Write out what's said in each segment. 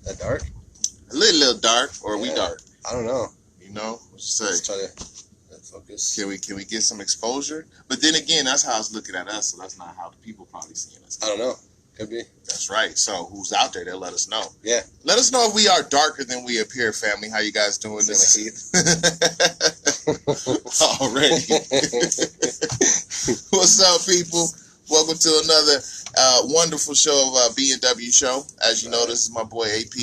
That dark? A little dark, or we dark? I don't know. You know, what you say? Let's try to focus. Can we get some exposure? But then again, that's how it's looking at us, so that's not how the people probably seeing us. I don't know. Could be. That's right. So who's out there? They'll let us know. Yeah. Let us know if we are darker than we appear, family. How you guys doing this? Already. What's up, people? Welcome to another wonderful show of B&W Show. As you know, this is my boy AP.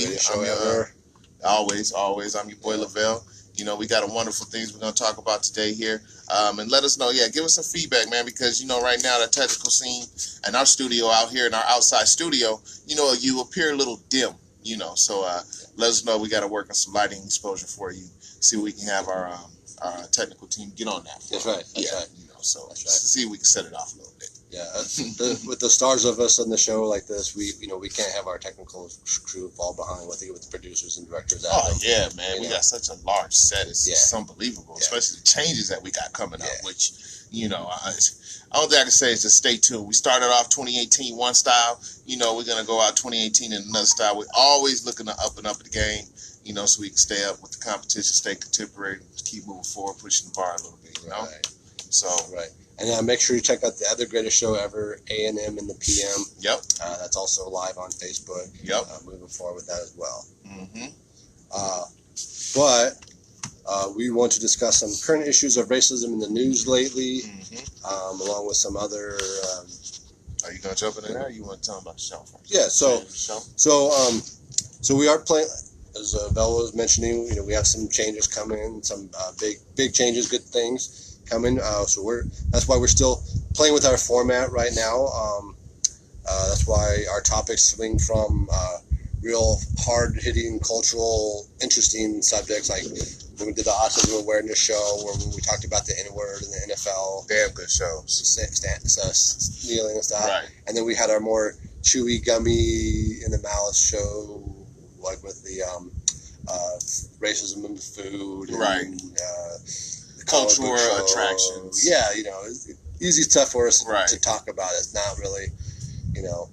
Always. I'm your boy Lavelle. You know, we got a wonderful things we're going to talk about today here. And let us know, give us some feedback, man, because, you know, right now, the technical scene and our studio out here in our outside studio, you know, you appear a little dim, you know. So let us know. We got to work on some lighting exposure for you. See if we can have our technical team get on that. That's right. You know, so see if we can set it off a little bit. Yeah, with the stars of us on the show like this, we can't have our technical crew fall behind with the producers and directors. Yeah, man, we got such a large set. It's unbelievable, especially the changes that we got coming up. Which, you know, I don't think I can say is just stay tuned. We started off 2018 one style. You know, we're gonna go out 2018 in another style. We're always looking to up and up the game. You know, so we can stay up with the competition, stay contemporary, keep moving forward, pushing the bar a little bit. You know, so And make sure you check out the other greatest show ever, A&M in the PM. Yep. That's also live on Facebook. Yep. Moving forward with that as well. Mm-hmm. But we want to discuss some current issues of racism in the news lately, along with some other... Are you going to jump in there, or you want to tell them about the show first? Yeah, so we are playing... As Bella was mentioning, you know, we have some changes coming, some big changes, good things coming. So that's why we're still playing with our format right now. That's why our topics swing from real hard-hitting, cultural, interesting subjects like when we did the autism awareness show, where we talked about the N-word and the NFL. Damn good shows. Kneeling and stuff. Right. And then we had our more chewy, gummy, in the mouth show, like with the racism in the food, and, the cultural attractions. Yeah, you know, it's easy stuff for us to talk about. It's not really, you know,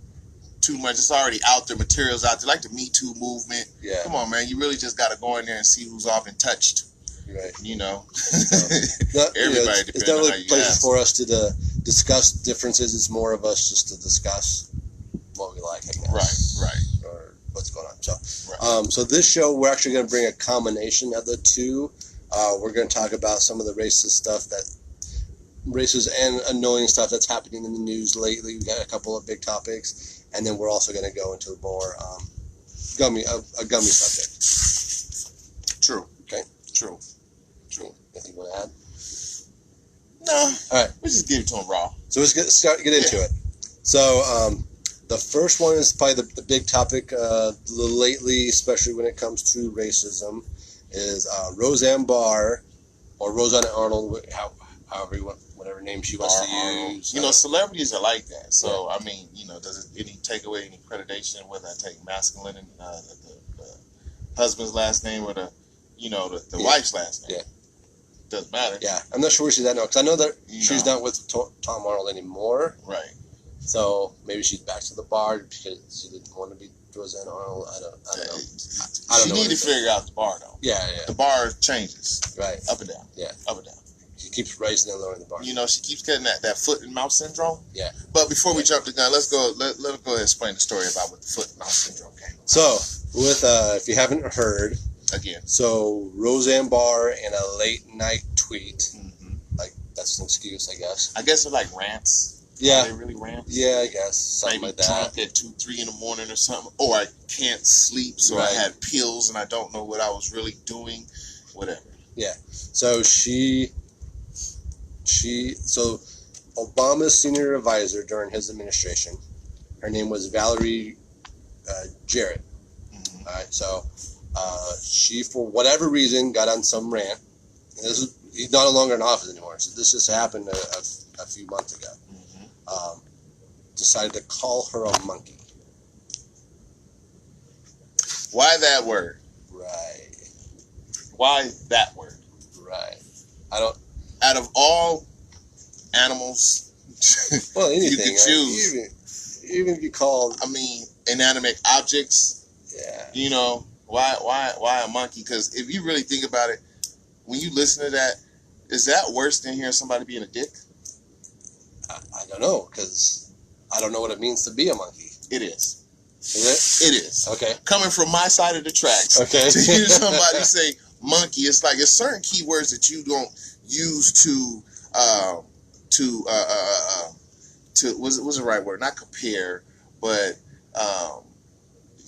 too much. It's already out there, materials out there, like the Me Too movement. Yeah. Come on, man, you really just got to go in there and see who's often touched. Right. You know, everybody. It's not really places for us to discuss differences. It's more of us just to discuss what we like, I guess. Right. Or what's going on. So this show, we're actually going to bring a combination of the two. We're going to talk about some of the racist and annoying stuff that's happening in the news lately. We got a couple of big topics, and then we're also going to go into more a gummy subject. True. Okay. True. Anything you want to add? No. All right. We just give it to them raw. So let's get into it. So the first one is probably the big topic lately, especially when it comes to racism, is Roseanne Barr, or Roseanne Arnold, however you want, whatever name she wants to use. You know, celebrities are like that. So, I mean, you know, does it take away any accreditation, whether I take masculine, the husband's last name or the wife's last name? Yeah. Doesn't matter. Yeah, I'm not sure where she's at now, because I know that she's not with Tom Arnold anymore. Right. So maybe she's back to the bar because she didn't want to be Roseanne Arnold. I don't know. She need to figure out the bar, though. Yeah. The bar changes. Right. Up and down. Yeah. Up and down. She keeps raising and lowering the bar. You know, she keeps getting that foot and mouth syndrome. Yeah. But before we jump the gun, let her go ahead and explain the story about what the foot and mouth syndrome came from. So, with if you haven't heard, again. So Roseanne Barr in a late night tweet, like that's an excuse, I guess. I guess they're like rants. Yeah. Are they really rants? Yeah, I guess something maybe like that. Drunk at 2-3 in the morning or something, or I can't sleep, so I had pills and I don't know what I was really doing, whatever. Yeah. So so Obama's senior advisor during his administration, her name was Valerie Jarrett. All right. So. She, for whatever reason, got on some rant. He's no longer in office anymore, so this just happened a few months ago. Decided to call her a monkey. Why that word? Right. Why that word? Right. I don't... Out of all animals well, anything, you could choose. Even if you call... I mean, inanimate objects... Yeah. You know, why a monkey? Because if you really think about it, when you listen to that, is that worse than hearing somebody being a dick? I don't know, because I don't know what it means to be a monkey. It is. Is it? It is. Okay. Coming from my side of the tracks, okay. to hear somebody say monkey, it's like there's certain keywords that you don't use to what's the right word? Not compare, but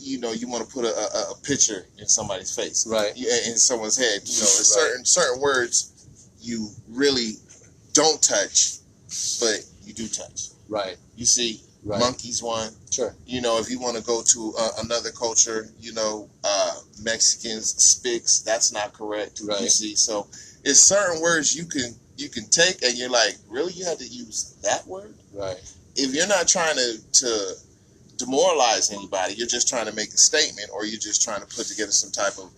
you know, you want to put a picture in somebody's face, right? In someone's head. You know, certain words you really don't touch, but you do touch. Right. You see, right. Monkey's one. Sure. You know, if you want to go to another culture, you know, Mexicans, spics, that's not correct. Right. You see, so it's certain words you can take, and you're like, really, you had to use that word? Right. If you're not trying to demoralize anybody, you're just trying to make a statement, or you're just trying to put together some type of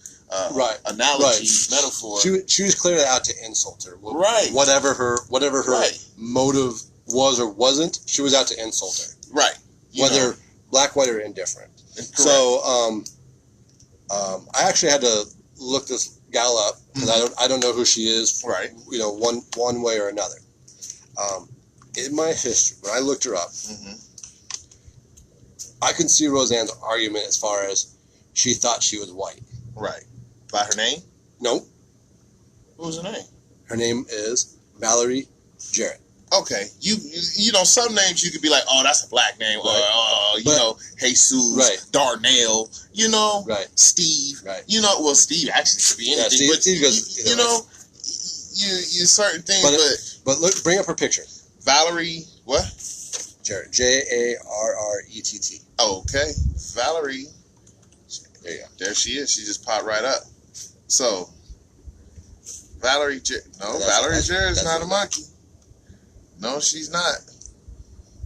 analogy, metaphor. She was clearly out to insult her. Right. Whatever her motive was or wasn't, she was out to insult her. Right. Whether black, white, or indifferent. Correct. So I actually had to look this gal up because I don't know who she is. Right. You know, one way or another. In my history, when I looked her up, I can see Roseanne's argument as far as she thought she was white. Right. By her name? Nope. What was her name? Her name is Valerie Jarrett. Okay. You know, some names you could be like, oh, that's a black name. Right. Or, you know, Jesus, right. Darnell, you know, right. Steve. Right. You know, well, Steve actually could be anything. Yeah, but Steve goes, you know, you certain things, but look, bring up her picture. Valerie, what? Jarrett. Jarrett. Okay. Valerie. There you go. There she is. She just popped right up. So, Valerie Jarrett is not a monkey. No, she's not.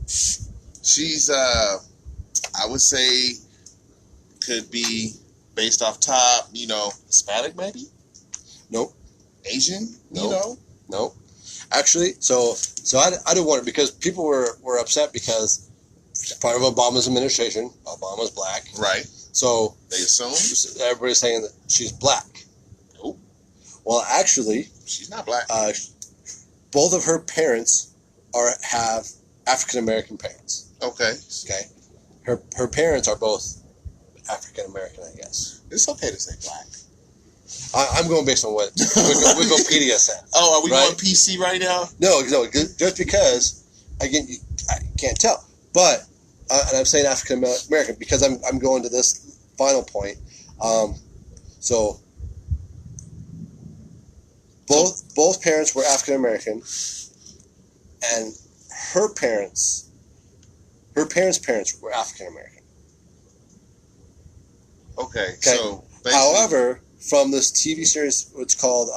She's, I would say, could be based off top, you know, Hispanic maybe? Nope. Asian? Nope. You know? Nope. Actually, so I didn't want it because people were upset because part of Obama's administration, Obama's black. Right. So they assume? Everybody's saying that she's black. Nope. Well, actually, she's not black. Both of her parents have African American parents. Okay. Okay. Her parents are both African American, I guess. It's okay to say black. I'm going based on what Wikipedia said. Oh, are we going PC right now? No, just because, again, I can't tell. But, and I'm saying African American because I'm going to this final point. So, both parents were African American, and her parents' parents were African American. Okay. So, however, from this TV series, it's called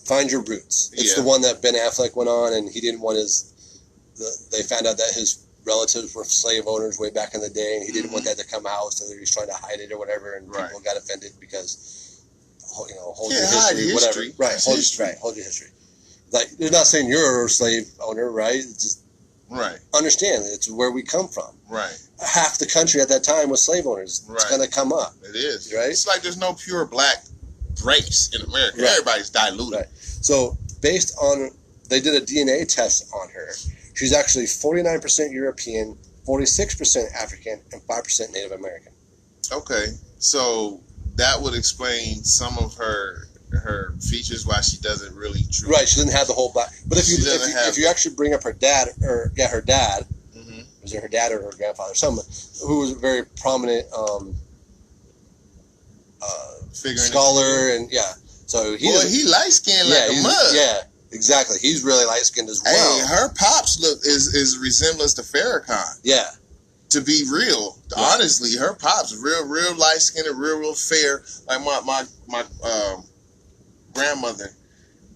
Find Your Roots. It's the one that Ben Affleck went on, and he didn't want they found out that his relatives were slave owners way back in the day, and he didn't want that to come out, so he was trying to hide it or whatever, and people got offended because, you know, hold your history, whatever. Right, hold your history. Like, they're not saying you're a slave owner, right? It's just understand it's where we come from. Right. Half the country at that time was slave owners. It's going to come up. It is. Right? It's like there's no pure black race in America. Right. Everybody's diluted. Right. So, based on, they did a DNA test on her. She's actually 49% European, 46% African, and 5% Native American. Okay. So, that would explain some of her features, why she doesn't really truly. Right, she doesn't have the whole black. But if you actually bring up her dad, her dad, was it her dad or her grandfather, someone who was a very prominent scholar, and so he light skinned like a mug. Yeah, exactly. He's really light skinned as well. Hey, her pops is resemblance to Farrakhan. Yeah. To be real, honestly, her pops real light skinned and real fair. Like my grandmother,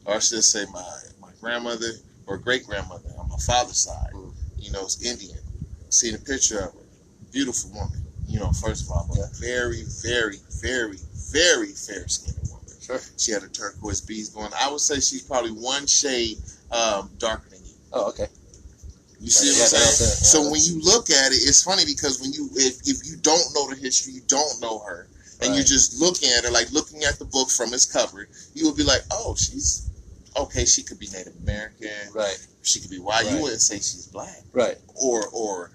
or I should say my grandmother or great grandmother on my father's side, you know, is Indian. Seen a picture of her, beautiful woman. You know, first of all, but very, very, very, very fair skinned woman. Sure. She had her turquoise beads going. I would say she's probably one shade darker than you. Oh, okay. You see what I'm saying? So when you look at it, it's funny because when if you don't know the history, you don't know her, and you're just looking at her, like looking at the book from its cover, you would be like, oh, she's okay. She could be Native American, right? She could be white. You wouldn't say she's black, right? Or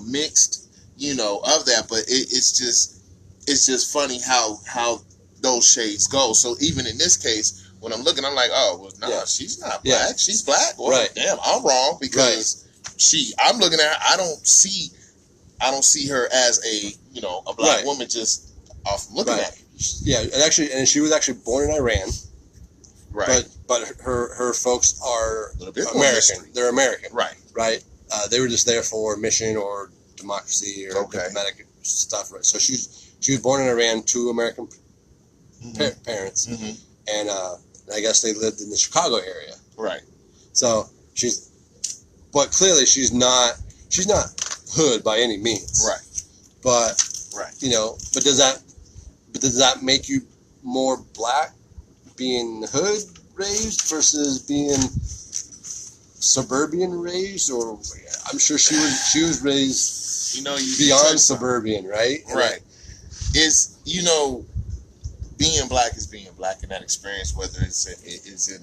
mixed, of that. But it's just funny how those shades go. So even in this case, when I'm looking, I'm like, oh, well, nah, she's not black. Yeah. She's black. Well, damn, I'm wrong because I'm looking at her. I don't see her as a black woman just off looking at her. Yeah, and she was actually born in Iran. Right. But her folks are American. They're American. Right. Right. They were just there for mission or democracy or diplomatic stuff. Right. So she was born in Iran to American parents, and I guess they lived in the Chicago area. Right. So but clearly she's not hood by any means. Right. But but does that make you more black being hood raised versus being suburban raised? Or I'm sure she was raised beyond suburban, right? Right. It's being black is being black in that experience, whether it's in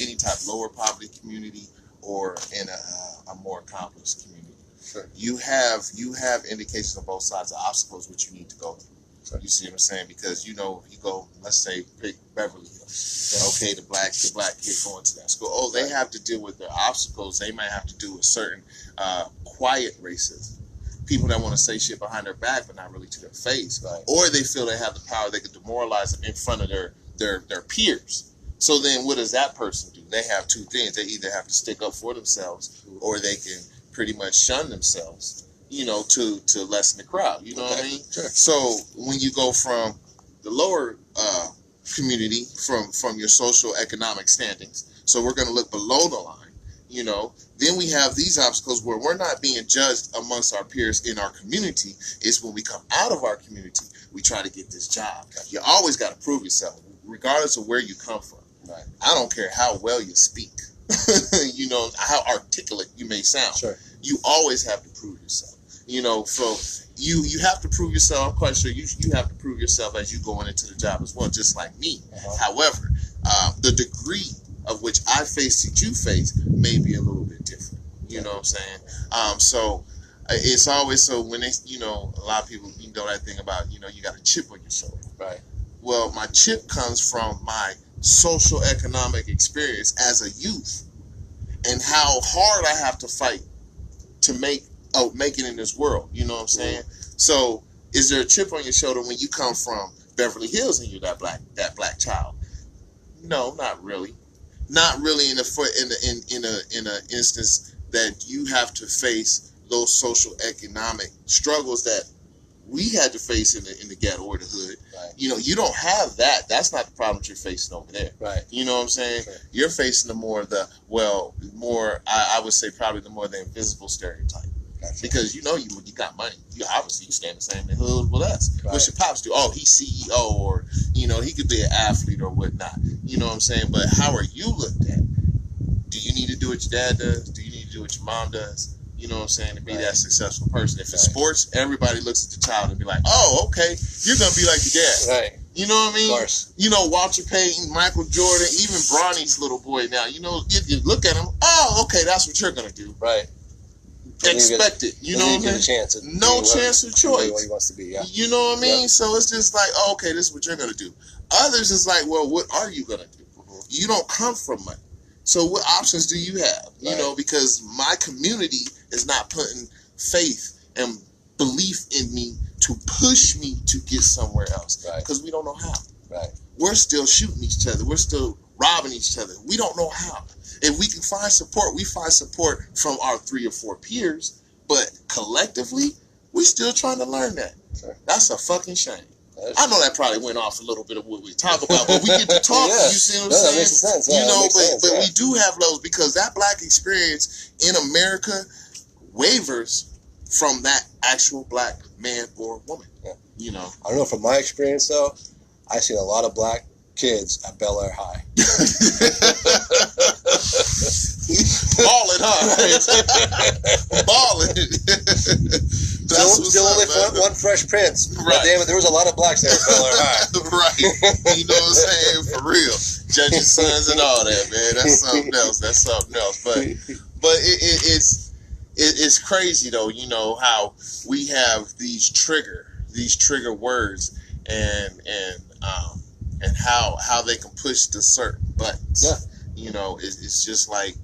any type of lower poverty community or in a more accomplished community. Sure. You have indications on both sides of obstacles which you need to go through. Sure. You see what I'm saying? Because you go, let's say, pick Beverly Hills. Okay, the black kid going to that school. Oh, they have to deal with their obstacles. They might have to do with certain quiet racism. People that want to say shit behind their back but not really to their face. Right. Or they feel they have the power, they can demoralize them in front of their peers. So then what does that person do? They have two things. They either have to stick up for themselves or they can pretty much shun themselves, to lessen the crowd. You know what I mean? Sure. So when you go from the lower community, from your social economic standings, so we're going to look below the line, then we have these obstacles where we're not being judged amongst our peers in our community. It's when we come out of our community, we try to get this job. You always got to prove yourself, regardless of where you come from. Right. I don't care how well you speak, how articulate you may sound. Sure. You always have to prove yourself. So you have to prove yourself. I'm quite sure you have to prove yourself as you going into the job as well, just like me. However, the degree of which I face that you face may be a little bit different. You know what I'm saying? So it's always so when they, a lot of people, that thing about, you got a chip on your shoulder. Right. Well, my chip comes from my social economic experience as a youth and how hard I have to fight to make it in this world. You know what I'm saying? So is there a chip on your shoulder when you come from Beverly Hills and you're that black child? No, not really. Not really in a instance that you have to face those social economic struggles that we had to face in the ghetto or the hood. Right. You don't have that. That's not the problem that you're facing over there. Right. You know what I'm saying? Sure. You're facing I would say probably the more the invisible stereotype. Gotcha. Because you got money. You stand the same in the hood with us. Right. What's your pops do? Oh, he's CEO, or he could be an athlete or whatnot. You know what I'm saying? But how are you looked at? Do you need to do what your dad does? Do you need to do what your mom does? You know what I'm saying? To be that successful person. If it's sports, everybody looks at the child and be like, oh, okay, you're going to be like your dad. Right. You know what I mean? Of course. Walter Payton, Michael Jordan, even Bronny's little boy now. You look at him, oh, okay, that's what you're going to do. Right. Expect it. You know what I mean? No chance of choice. What he wants to be, yeah. You know what I mean? Yep. So it's just like, oh, okay, this is what you're going to do. Others is like, well, what are you going to do? Mm-hmm. You don't come from money. So what options do you have? Right. Because my community is not putting faith and belief in me to push me to get somewhere else. Right. Because we don't know how. Right. We're still shooting each other. We're still robbing each other. We don't know how. If we can find support, we find support from our 3 or 4 peers. But collectively, we're still trying to learn that. Sure. That's a fucking shame. I know that probably went off a little bit of what we talk about, but we get to talk. You see what I'm saying? That makes sense. Yeah, but we do have those because that black experience in America wavers from that actual black man or woman. Yeah. I don't know. From my experience, though, I've seen a lot of black kids at Bel Air High. Balling, huh? Balling. Still only one Fresh Prince. Right. Damn it, there was a lot of blacks there. Right. You know what I'm saying? For real. Judges' sons and all that, man. That's something else. But it's crazy though. You know how we have these trigger words and how they can push the certain buttons. Yeah. You know, it's just like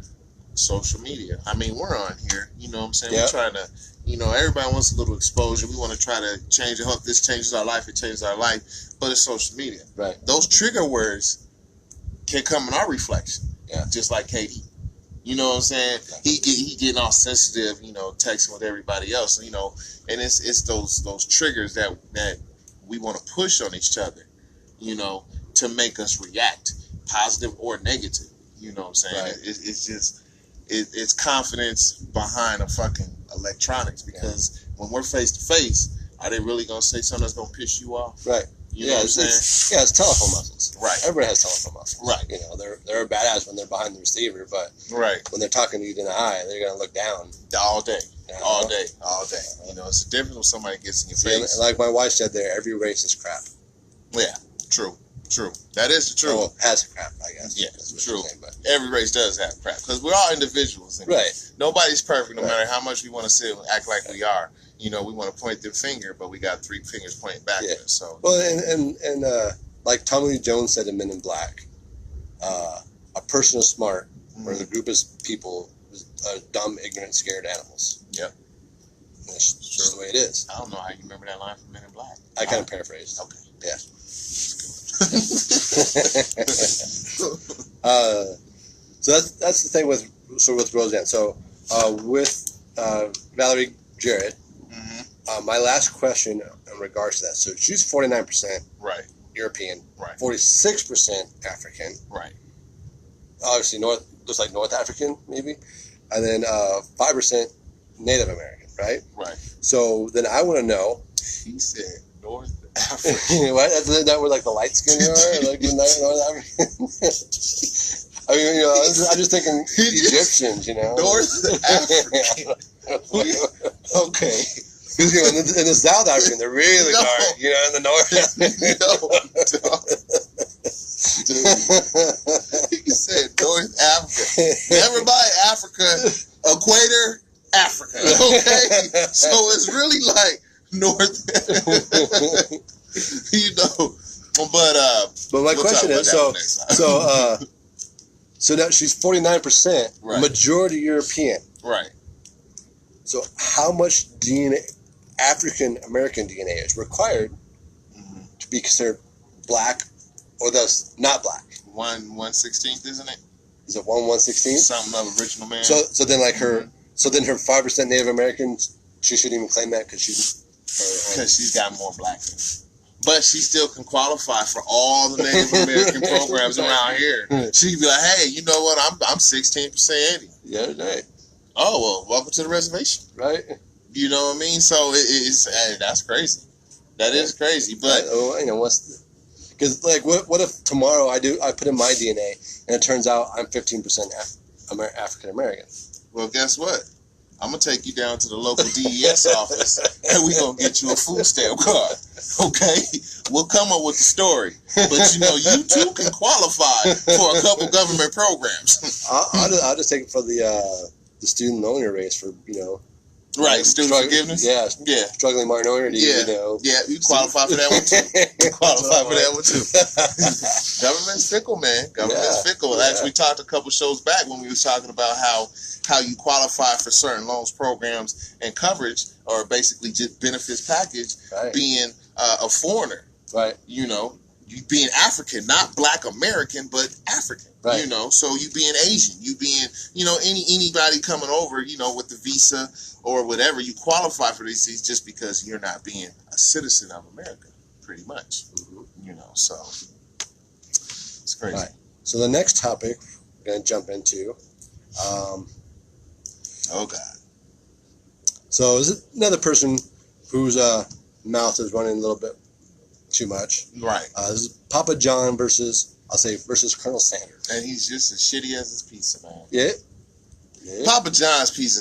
social media. I mean, we're on here. You know what I'm saying? Yeah. We're trying to, you know, everybody wants a little exposure. We want to try to change it. Hope this changes our life. It changes our life. But it's social media. Right. Those trigger words can come in our reflection. Yeah. Just like KD. You know what I'm saying? Yeah. He getting all sensitive, you know, texting with everybody else, you know, and it's those triggers that we want to push on each other, you know, to make us react, positive or negative. You know what I'm saying? Right. It's just it's confidence behind a fucking electronics, because when we're face to face, are they really gonna say something that's gonna piss you off? Right. You know what I'm saying? It's telephone muscles. Right. Everybody has telephone muscles. Right. You know, they're a badass when they're behind the receiver, but right, when they're talking to you in the eye, they're gonna look down all day. You know? All day. You know, it's a difference when somebody gets in your face. Like my wife said there, every race is crap. Yeah, true. That is the truth. Well, has crap, I guess. Yeah, true. Saying, every race does have crap, because we're all individuals. Right. Nobody's perfect, no matter how much we want to sit and act like we are. You know, we want to point the finger, but we got 3 fingers pointing back at us. So. Well, and like Tommy Lee Jones said in Men in Black, a person is smart, or the group is people, dumb, ignorant, scared animals. Yep. That's just the way it is. I don't know how you remember that line from Men in Black. I kind of paraphrased. Okay. Yeah. So that's the thing with Roseanne. So with Valerie Jarrett, my last question in regards to that. So she's 49% right European, right, 46% African, right. Obviously looks like North African maybe, and then 5% Native American, right? Right. So then I want to know. He said North African. What? Is that where like the light skin are? Like North African? I mean, you know, I'm just thinking Egyptians, you know. North African. Okay. Because, you know, in the South African, they're really dark. You know, in the North. He said North Africa. Everybody Africa, equator, Africa. Okay? So it's really like North. You know. But my question is, so now she's 49%, right, majority European. Right. So how much DNA, African American DNA, is required to be considered black, or thus not black? 1/16, isn't it? Is it 1/16? Something of original man. So then like her 5% Native American, she shouldn't even claim that because she's got more black in her. But she still can qualify for all the Native American programs around here. She'd be like, hey, you know what? I'm 16% Indian. Yeah, right. Oh, well, welcome to the reservation. Right. You know what I mean? So that's crazy. That is crazy. But you know, because like what if tomorrow I put in my DNA and it turns out I'm 15% African American? Well, guess what? I'm going to take you down to the local DES office and we're going to get you a food stamp card. Okay? We'll come up with the story. But, you know, you too can qualify for a couple government programs. I'll just take it for the student loan race for, you know. Right, student forgiveness? Yeah. Struggling minority, yeah. you know. Yeah, you qualify for that one too. Government's fickle, man. Government's fickle. Yeah. Actually, we talked a couple shows back when we was talking about how you qualify for certain loans, programs, and coverage, or basically just benefits package, being a foreigner. Right. You know, you being African, not Black American, but African. Right. You know, so you being Asian, you being, you know, anybody coming over, you know, with the visa or whatever, you qualify for these things just because you're not being a citizen of America, pretty much. You know, so it's crazy. Right. So the next topic we're going to jump into. Oh God. So is it another person whose mouth is running a little bit too much? Right. This is Papa John versus Colonel Sanders. And he's just as shitty as his pizza, man. Yeah. Yeah. Papa John's pizza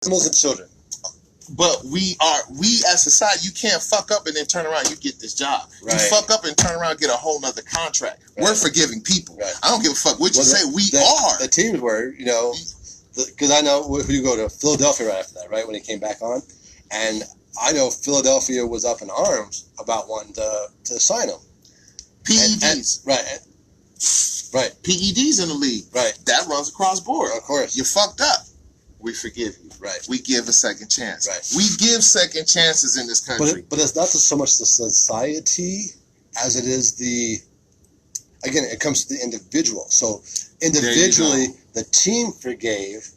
Animals and children. But we as society, you can't fuck up and then turn around, you get this job. Right. You fuck up and turn around and get a whole nother contract. Right. We're forgiving people. Right. I don't give a fuck what you say. We are. The teams were, you know, because I know who you go to Philadelphia right after that, right, when he came back on. And I know Philadelphia was up in arms about wanting to sign him. PEDs. Right. PEDs in the league. Right. That runs across board. Of course. You fucked up. We forgive you. Right. We give a second chance. Right. We give second chances in this country. But it's not so much the society as it is again, it comes to the individual. So individually, the team forgave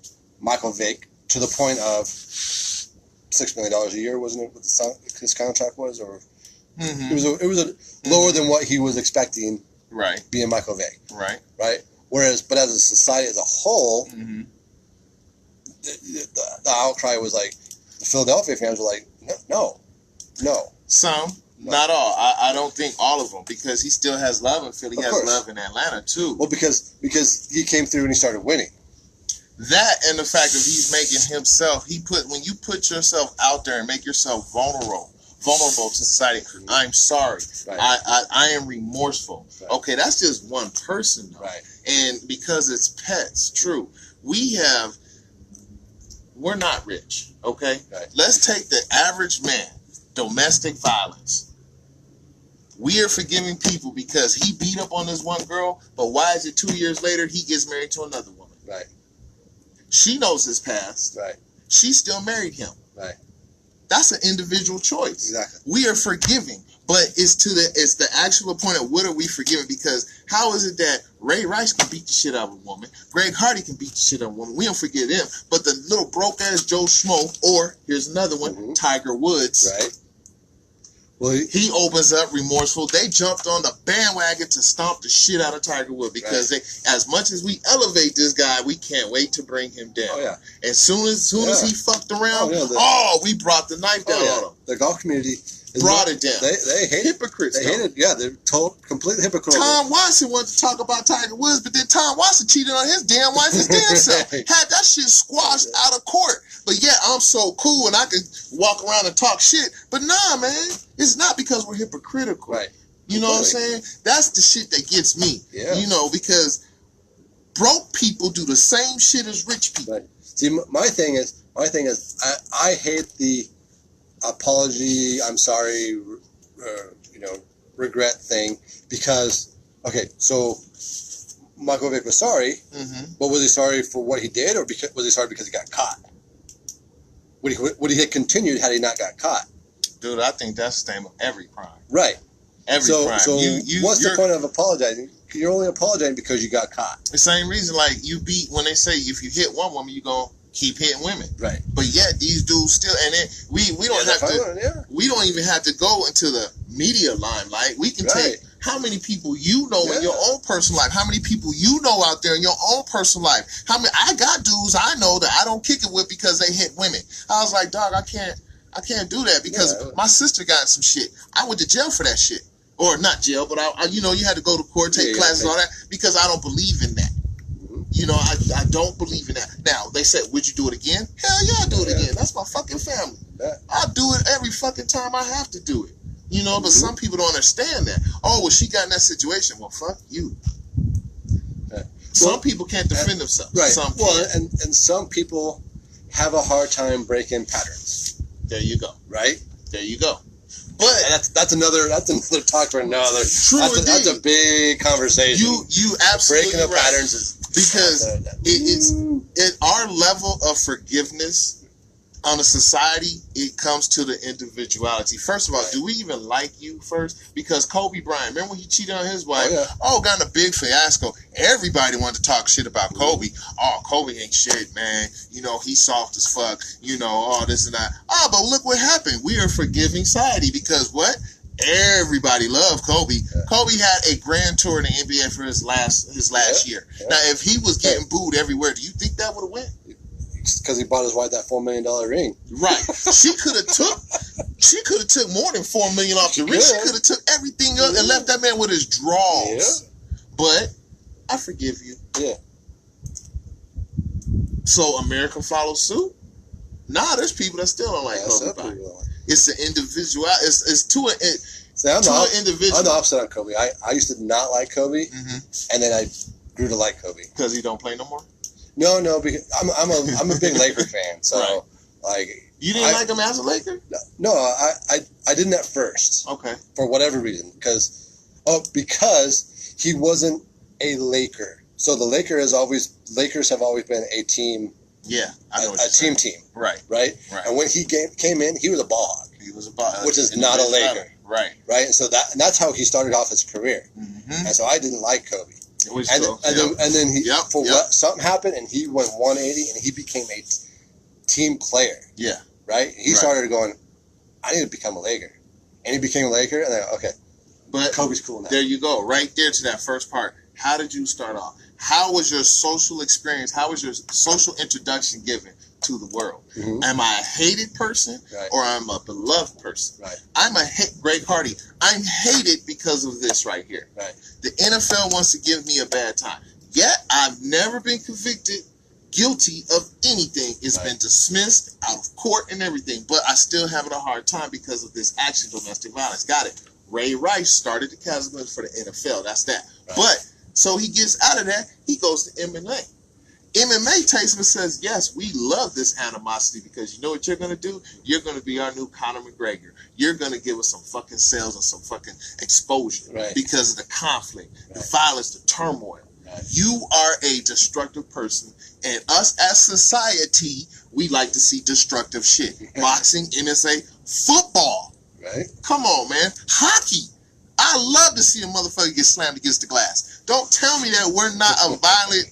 Michael Vick to the point of $6 million a year, wasn't it? What his contract was, or it was lower than what he was expecting. Right. Being Michael Vick. Right. Right. But as a society as a whole. The outcry was like, the Philadelphia fans were like, no. Some, not all. I don't think all of them, because he still has love in Philly. He has love in Atlanta too. Well, because he came through and he started winning. That and the fact that he's making himself. When you put yourself out there and make yourself vulnerable to society. I'm sorry. Right. I am remorseful. Right. Okay, that's just one person though. Right. And because it's pets, true. We're not rich, okay? Right. Let's take the average man, domestic violence. We are forgiving people because he beat up on this one girl, but why is it 2 years later he gets married to another woman? Right. She knows his past. Right. She still married him. Right. That's an individual choice. Exactly. We are forgiving, but it's the actual point of what are we forgiving? Because how is it that Ray Rice can beat the shit out of a woman, Greg Hardy can beat the shit out of a woman, we don't forgive them, but the little broke ass Joe Schmo, or here's another one, Tiger Woods, right? Well, he opens up remorseful. They jumped on the bandwagon to stomp the shit out of Tiger Woods because as much as we elevate this guy, we can't wait to bring him down. Oh, yeah. As soon as he fucked around, we brought the knife down on him. The golf community brought it down. They hate hypocrites. They hated. Yeah, they're completely hypocritical. Tom Watson wanted to talk about Tiger Woods, but then Tom Watson cheated on his damn wife, his damn self. Had that shit squashed out of court. But yeah, I'm so cool and I can walk around and talk shit. But nah, man, it's not because we're hypocritical. Right. You know what I'm saying? That's the shit that gets me. Yeah. You know, because broke people do the same shit as rich people. Right. See, my thing is, I hate the apology, I'm sorry, regret thing, because, okay, so Michael Vick was sorry, but was he sorry for what he did, or was he sorry because he got caught? Would he have continued had he not got caught? Dude, I think that's the same with every crime. Right. Every crime. So what's the point of apologizing? You're only apologizing because you got caught. The same reason, like, when they say if you hit one woman, you're going to keep hitting women. Right. But yet these dudes still, and then we don't have to, we don't even have to go into the media limelight. We can take how many people you know in your own personal life, how many people you know out there in your own personal life. I got dudes I know that I don't kick it with because they hit women. I was like, dog, I can't do that because my sister got some shit. I went to jail for that shit. Or not jail, but you had to go to court, take classes, all that, because I don't believe in that. You know, I don't believe in that. Now, they said, would you do it again? Hell yeah, I'll do it again. That's my fucking family. I'll do it every fucking time I have to do it. You know, but some people don't understand that. Oh, well, she got in that situation. Well, fuck you. Some people can't defend themselves. Right. Some and some people have a hard time breaking patterns. There you go. Right? There you go. But that's another talk for another. True, that's a big conversation. You absolutely breaking the patterns is because it's at our level of forgiveness on a society. It comes to the individuality. First of all, do we even like you first? Because Kobe Bryant, remember when he cheated on his wife? Got in a big fiasco. Everybody wanted to talk shit about Kobe. Oh, Kobe ain't shit, man. You know, he's soft as fuck. You know, all this and that. Oh, but look what happened. We are a forgiving society because what? Everybody loved Kobe. Kobe had a grand tour in the NBA for his last year. Now, if he was getting booed everywhere, do you think that would have went? Because he bought his wife that $4 million ring. Right. She could have took more than $4 million off the ring. She could have took everything up and left that man with his draws. But I forgive you. Yeah. So America follows suit. Nah, there's people that still don't like Kobe Bryant. It's an individual. It's to an individual. I'm the opposite on Kobe. I used to not like Kobe, and then I grew to like Kobe because he don't play no more. No, because I'm a big Laker fan. So like, you didn't like him as a Laker? No, I didn't at first. Okay. For whatever reason, because he wasn't a Laker. So the Lakers have always been a team. Yeah, I know a team. Right. And when he came in, he was a ball hog. He was a ball hog, which is not a Laker. Right. And so that's how he started off his career. And so I didn't like Kobe. And then he something happened and he went 180 and he became a team player. Yeah. Right. He started going, I need to become a Laker, and he became a Laker. And then but Kobe's cool now. There you go, right there to that first part. How did you start off? How was your social experience? How was your social introduction given to the world? Am I a hated person or I'm a beloved person? I'm Greg Hardy. I'm hated because of this right here. The NFL wants to give me a bad time. Yet I've never been convicted guilty of anything. It's been dismissed out of court and everything, but I still having a hard time because of this action, domestic violence. Got it. Ray Rice started the consequence for the NFL. That's that. But so he gets out of that, he goes to MMA. MMA takes him and says, yes, we love this animosity because you know what you're going to do? You're going to be our new Conor McGregor. You're going to give us some fucking sales and some fucking exposure because of the conflict, the violence, the turmoil. You are a destructive person, and us as society, we like to see destructive shit. Boxing, MMA, football. Come on, man. Hockey. I love to see a motherfucker get slammed against the glass. Don't tell me that we're not a violent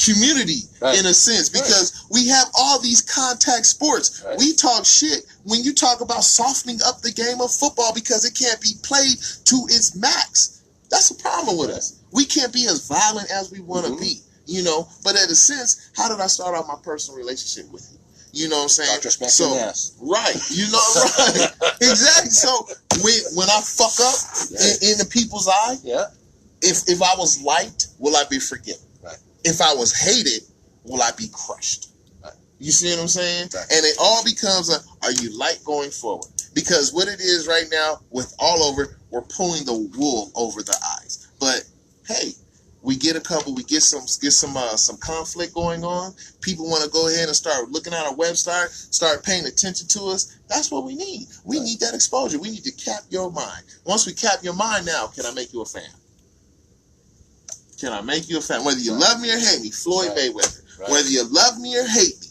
community in a sense, because we have all these contact sports. We talk shit when you talk about softening up the game of football because it can't be played to its max. That's a problem with us. We can't be as violent as we want to be, you know. But in a sense, how did I start off my personal relationship with you? You know what I'm saying? Dr. So, you know, exactly. So when I fuck up in the people's eye, if I was liked, will I be forgiven? If I was hated, will I be crushed? You see what I'm saying? And it all becomes are you liked going forward? Because what it is right now, with all over, we're pulling the wool over the eyes. But hey, we get some conflict going on. People want to go ahead and start looking at our website, start paying attention to us. That's what we need. We need that exposure. We need to cap your mind. Once we cap your mind now, can I make you a fan? Can I make you a fan? Whether you love me or hate me, Floyd Mayweather. Whether you love me or hate me,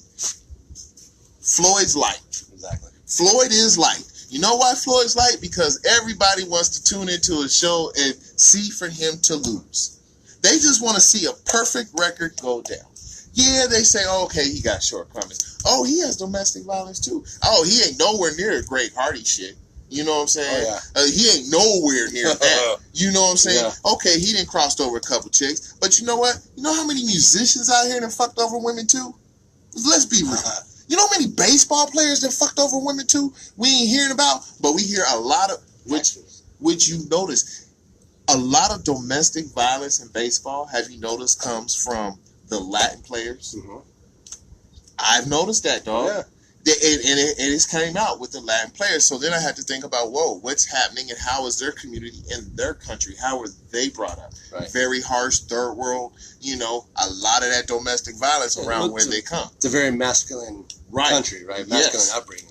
Floyd's liked. Exactly. Floyd is liked. You know why Floyd's liked? Because everybody wants to tune into a show and see for him to lose. They just want to see a perfect record go down. Yeah, they say, oh, okay, he got shortcomings. Oh, he has domestic violence too. Oh, he ain't nowhere near Greg Hardy shit. You know what I'm saying? He ain't nowhere near that. You know what I'm saying? Okay, he didn't crossed over a couple chicks. But you know what? You know how many musicians out here that fucked over women too? Let's be real. You know how many baseball players that fucked over women too? We ain't hearing about, but we hear a lot of, which you notice, a lot of domestic violence in baseball, have you noticed, comes from the Latin players? I've noticed that, dog. And it came out with the Latin players. So then I had to think about, whoa, what's happening and how is their community in their country? How were they brought up? Very harsh, third world, you know, a lot of that domestic violence around where they come. It's a very masculine country, right? Masculine upbringing.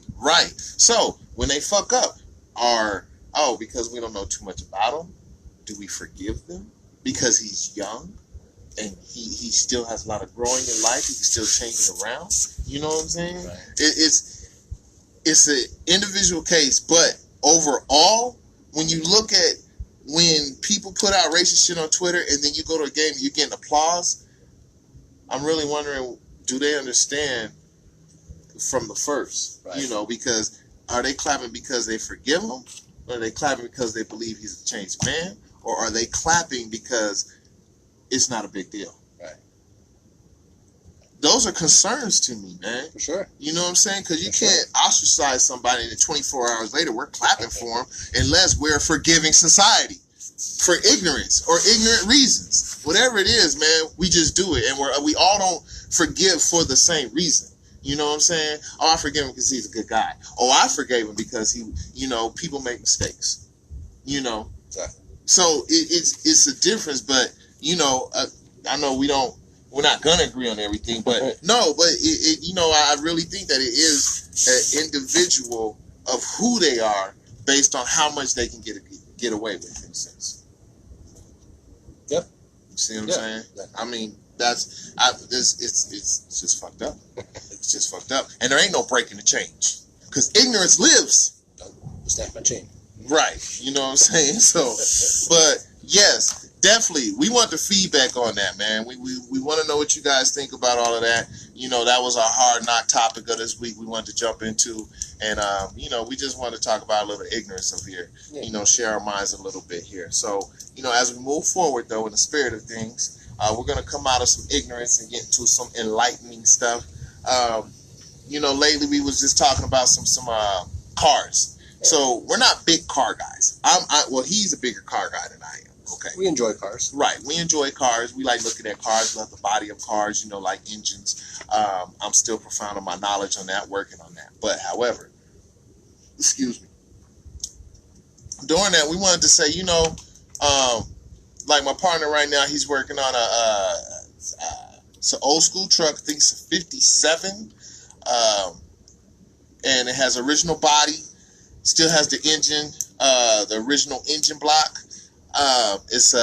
So when they fuck up, because we don't know too much about them, do we forgive them? Because he's young and he still has a lot of growing in life. He can still change it around. You know what I'm saying? It's an individual case, but overall, when you look at when people put out racist shit on Twitter and then you go to a game and you're getting applause, I'm really wondering, do they understand from the first? You know, because are they clapping because they forgive him? Or are they clapping because they believe he's a changed man? Or are they clapping because it's not a big deal? Those are concerns to me, man. For sure. You know what I'm saying? Because you can't ostracize somebody and then 24 hours later we're clapping for them unless we're a forgiving society for ignorance or ignorant reasons. Whatever it is, man, we just do it. And we all don't forgive for the same reason. You know what I'm saying? Oh, I forgive him because he's a good guy. Oh, I forgave him because he, people make mistakes. Exactly. So it's a difference, but I know we're not gonna agree on everything, but I really think that it is an individual of who they are based on how much they can get away with, in a sense. Yep. You see what I'm saying? Yeah. I mean, it's just fucked up. It's just fucked up, and there ain't no breaking the change because ignorance lives. Snap my chain. Right. You know what I'm saying? So, but yes, definitely. We want the feedback on that, man. We want to know what you guys think about all of that. That was our hard knock topic of this week we wanted to jump into. And, we just want to talk about a little ignorance of here, share our minds a little bit here. So, as we move forward, though, in the spirit of things, we're going to come out of some ignorance and get into some enlightening stuff. Lately we was just talking about some cars. So we're not big car guys. He's a bigger car guy than I am. Okay. We enjoy cars. Right. We enjoy cars. We like looking at cars. We love the body of cars. Like engines. I'm still profound on my knowledge on that, working on that. But however, excuse me. During that, we wanted to say, like my partner right now, he's working on it's an old school truck. I think it's a 57, and it has original body. Still has the engine, the original engine block. It's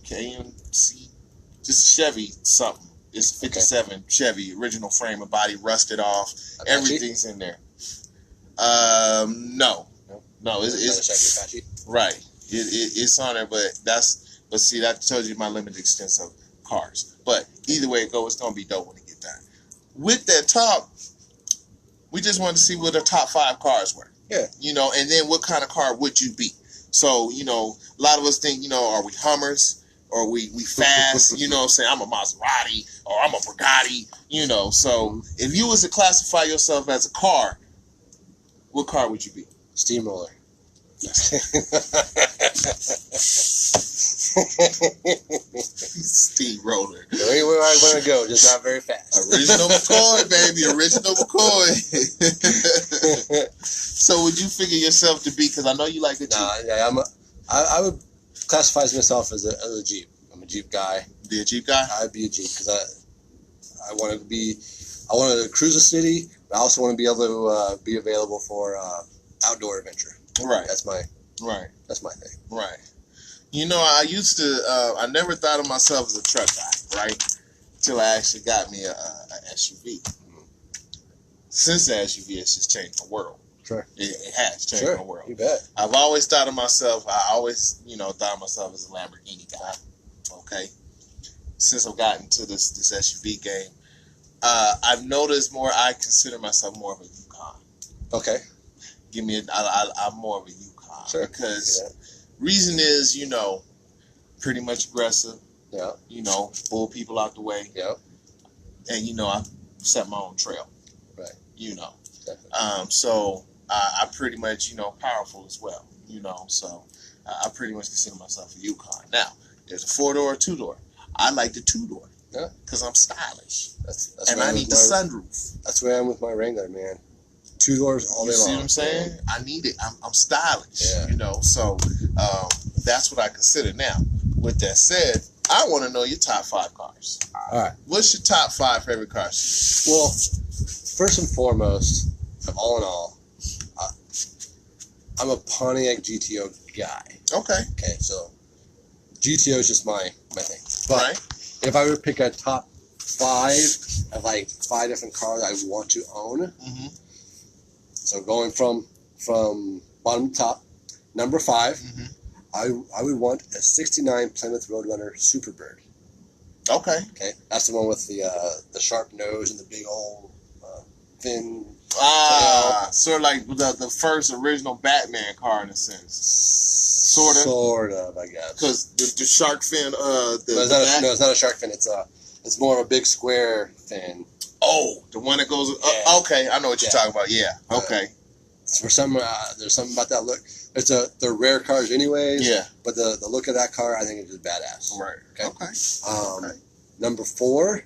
KMC, just Chevy something. It's 57 Chevy, original frame and body, rusted off. Apache? Everything's in there. No, it's Apache. Right. It's on there, but see, that tells you my limited extent of cars. But either way it goes, it's gonna be dope when it get done. With that top. We just wanted to see what the top 5 cars were. Yeah. And then what kind of car would you be? So, a lot of us think, are we Hummers or we fast? Saying I'm a Maserati or I'm a Bugatti, So if you was to classify yourself as a car, what car would you be? Steamroller. Steamroller. Anywhere I want to go, just not very fast. Original McCoy, baby. Original McCoy. So would you figure yourself to be, because I know you like the Jeep. I would classify myself as a Jeep. I'm a Jeep guy. Be a Jeep guy? I'd be a Jeep because I want to cruise the city, but I also want to be able to be available for outdoor adventure. Right. That's my thing. Right. I used to, I never thought of myself as a truck guy, right? Until I actually got me a SUV. Mm-hmm. Since the SUV, it's just changed the world. Sure. It has changed the world. You bet. I've always thought of myself, thought of myself as a Lamborghini guy. Okay. Since I've gotten to this SUV game, I've noticed I consider myself more of a Yukon. Okay. I'm more of a Yukon. Sure. Because reason is, pretty much aggressive. Yeah. Pull people out the way. Yeah. And, I set my own trail. Right. Definitely. So I pretty much, powerful as well. So I pretty much consider myself a Yukon. Now, there's a 4-door or 2-door. I like the 2-door. Yeah. Because I'm stylish. That's and I need the sunroof. That's where I am with my Wrangler, man. 2 doors all day long. You see what I'm saying? I need it. I'm stylish. Yeah. So that's what I consider. Now, with that said, I want to know your top 5 cars. All right. What's your top 5 favorite cars? Well, first and foremost, all in all, I'm a Pontiac GTO guy. Okay. Okay, so GTO is just my thing. But if I were to pick a top 5 of like 5 different cars I want to own, mm-hmm. So going from bottom to top, number 5, mm-hmm. I would want a '69 Plymouth Roadrunner Superbird. Okay. Okay, that's the one with the sharp nose and the big old thin. Sort of like the first original Batman car in a sense. Sort of, I guess. Because the shark fin, no, it's not a shark fin. It's more of a big square fin. Oh, the one that goes. Okay, I know what you're talking about. Yeah. Okay. For some, there's something about that look. They're rare cars, anyways. Yeah. But the look of that car, I think, is just badass. Right. Okay. Number 4,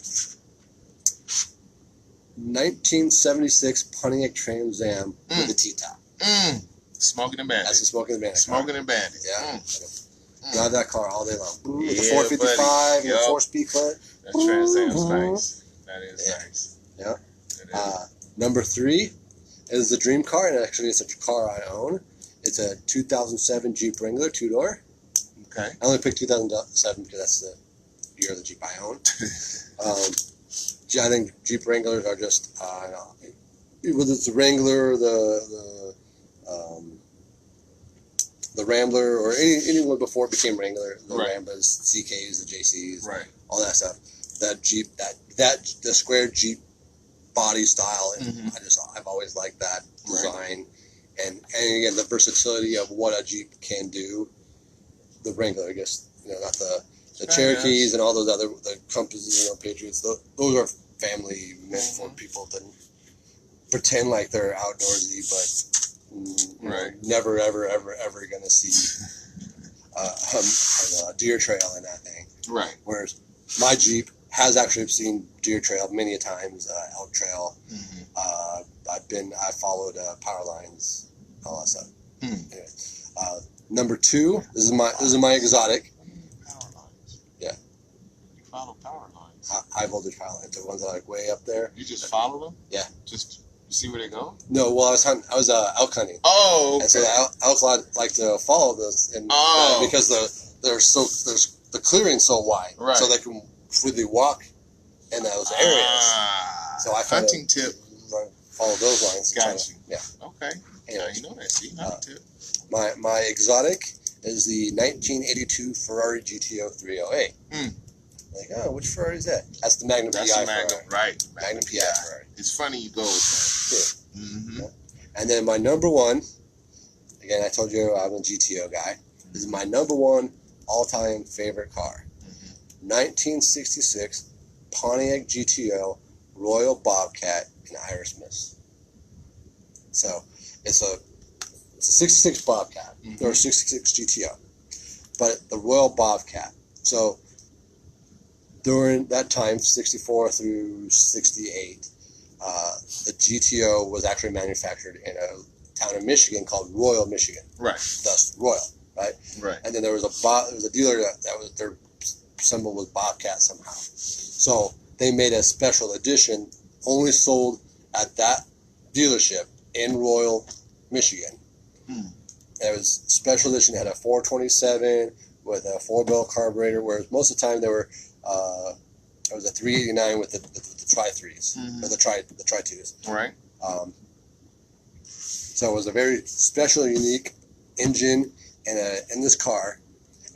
1976 Pontiac Trans Am with the T-top. Smoking and Bandit. That's the Smoking and Bandit. Smoking and Bandit. Yeah. Drive that car all day long. With the Yeah, 455 and the 4-speed clip. That Trans Am's nice. That is nice. Yeah. Number 3 is the dream car, and actually it's a car I own. It's a 2007 Jeep Wrangler 2-door. Okay. I only picked 2007 because that's the year of the Jeep I own. I think Jeep Wranglers are just, whether it's the Wrangler, the Rambler, or anyone before it became Wrangler, the Ramblers, CKs, the JCs, all that stuff. That Jeep, the square Jeep body style, I've always liked that design, and again the versatility of what a Jeep can do. The Wrangler, I guess, not the Cherokees and all those other the Compasses, Patriots. Those are family meant for people that pretend like they're outdoorsy, but never ever gonna see a deer trail in that thing. Right. Whereas my Jeep has actually seen deer trail many a times, elk trail. I followed power lines, all that stuff. Anyway, number 2, this is my exotic. Power lines. Yeah. You follow power lines. High voltage power lines, the ones that are like way up there. You just follow them? Yeah. Just see where they go? No, well I was elk hunting. Oh, okay. And so the elk like to follow those, and because the clearing's so wide, so they can freely walk in those areas. So I hunting tip. Follow those lines. Got you. Yeah. Okay. Yeah, you know that. See, hunting tip. My exotic is the 1982 Ferrari GTO 308. Like, which Ferrari is that? That's the Magnum PI Ferrari. Right. Magnum PI Ferrari. It's funny you go with that. Yeah. And then my number 1, again, I told you I'm a GTO guy. This is my number 1 all-time favorite car. 1966 Pontiac GTO Royal Bobcat in Iris Mist. So it's a 66 Bobcat or 66 GTO, but the Royal Bobcat. So during that time, 64 through 68, the GTO was actually manufactured in a town in Michigan called Royal, Michigan. Right. Thus Royal. Right. Right. And then there was a dealer that was their symbol was Bobcat somehow. So they made a special edition only sold at that dealership in Royal, Michigan. It was special edition. It had a 427 with a 4-barrel carburetor, whereas most of the time there was a 389 with the tri-3s or the tri-2s. Right. So it was a very special, unique engine in this car,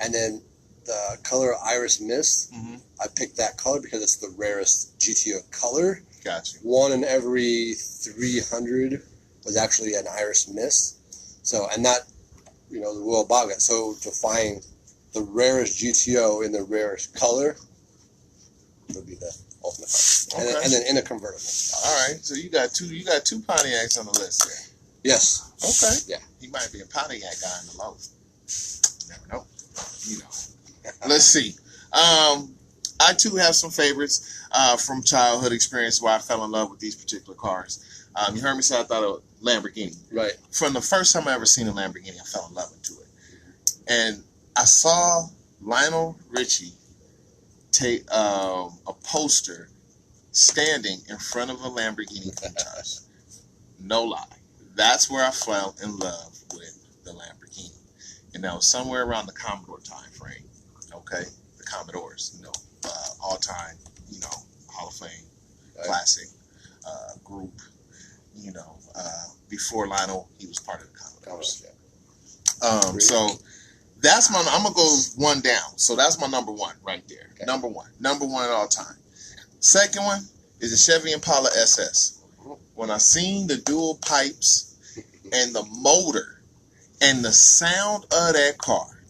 and then the color Iris Mist. I picked that color because it's the rarest GTO color. Gotcha. 1 in every 300 was actually an Iris Mist. So, and that, the Royal Bobcat. So to find the rarest GTO in the rarest color would be the ultimate car. Okay. And then in a convertible. All right. So you got two Pontiacs on the list there. Yes. Okay. Yeah. He might be a Pontiac guy in the low. Never know. Let's see. I too have some favorites from childhood experience where I fell in love with these particular cars. You heard me say I thought of Lamborghini. Right. From the first time I ever seen a Lamborghini, I fell in love into it. And I saw Lionel Richie take a poster standing in front of a Lamborghini Countach. No lie. That's where I fell in love with the Lamborghini. And that was somewhere around the Commodore time frame. Okay? The Commodores, all-time, Hall of Fame, classic group. Before Lionel, he was part of the Commodores. So that's I'm gonna go one down. So that's my number 1 right there. Okay. Number one at all time. Second one is the Chevy Impala SS. When I seen the dual pipes and the motor and the sound of that car,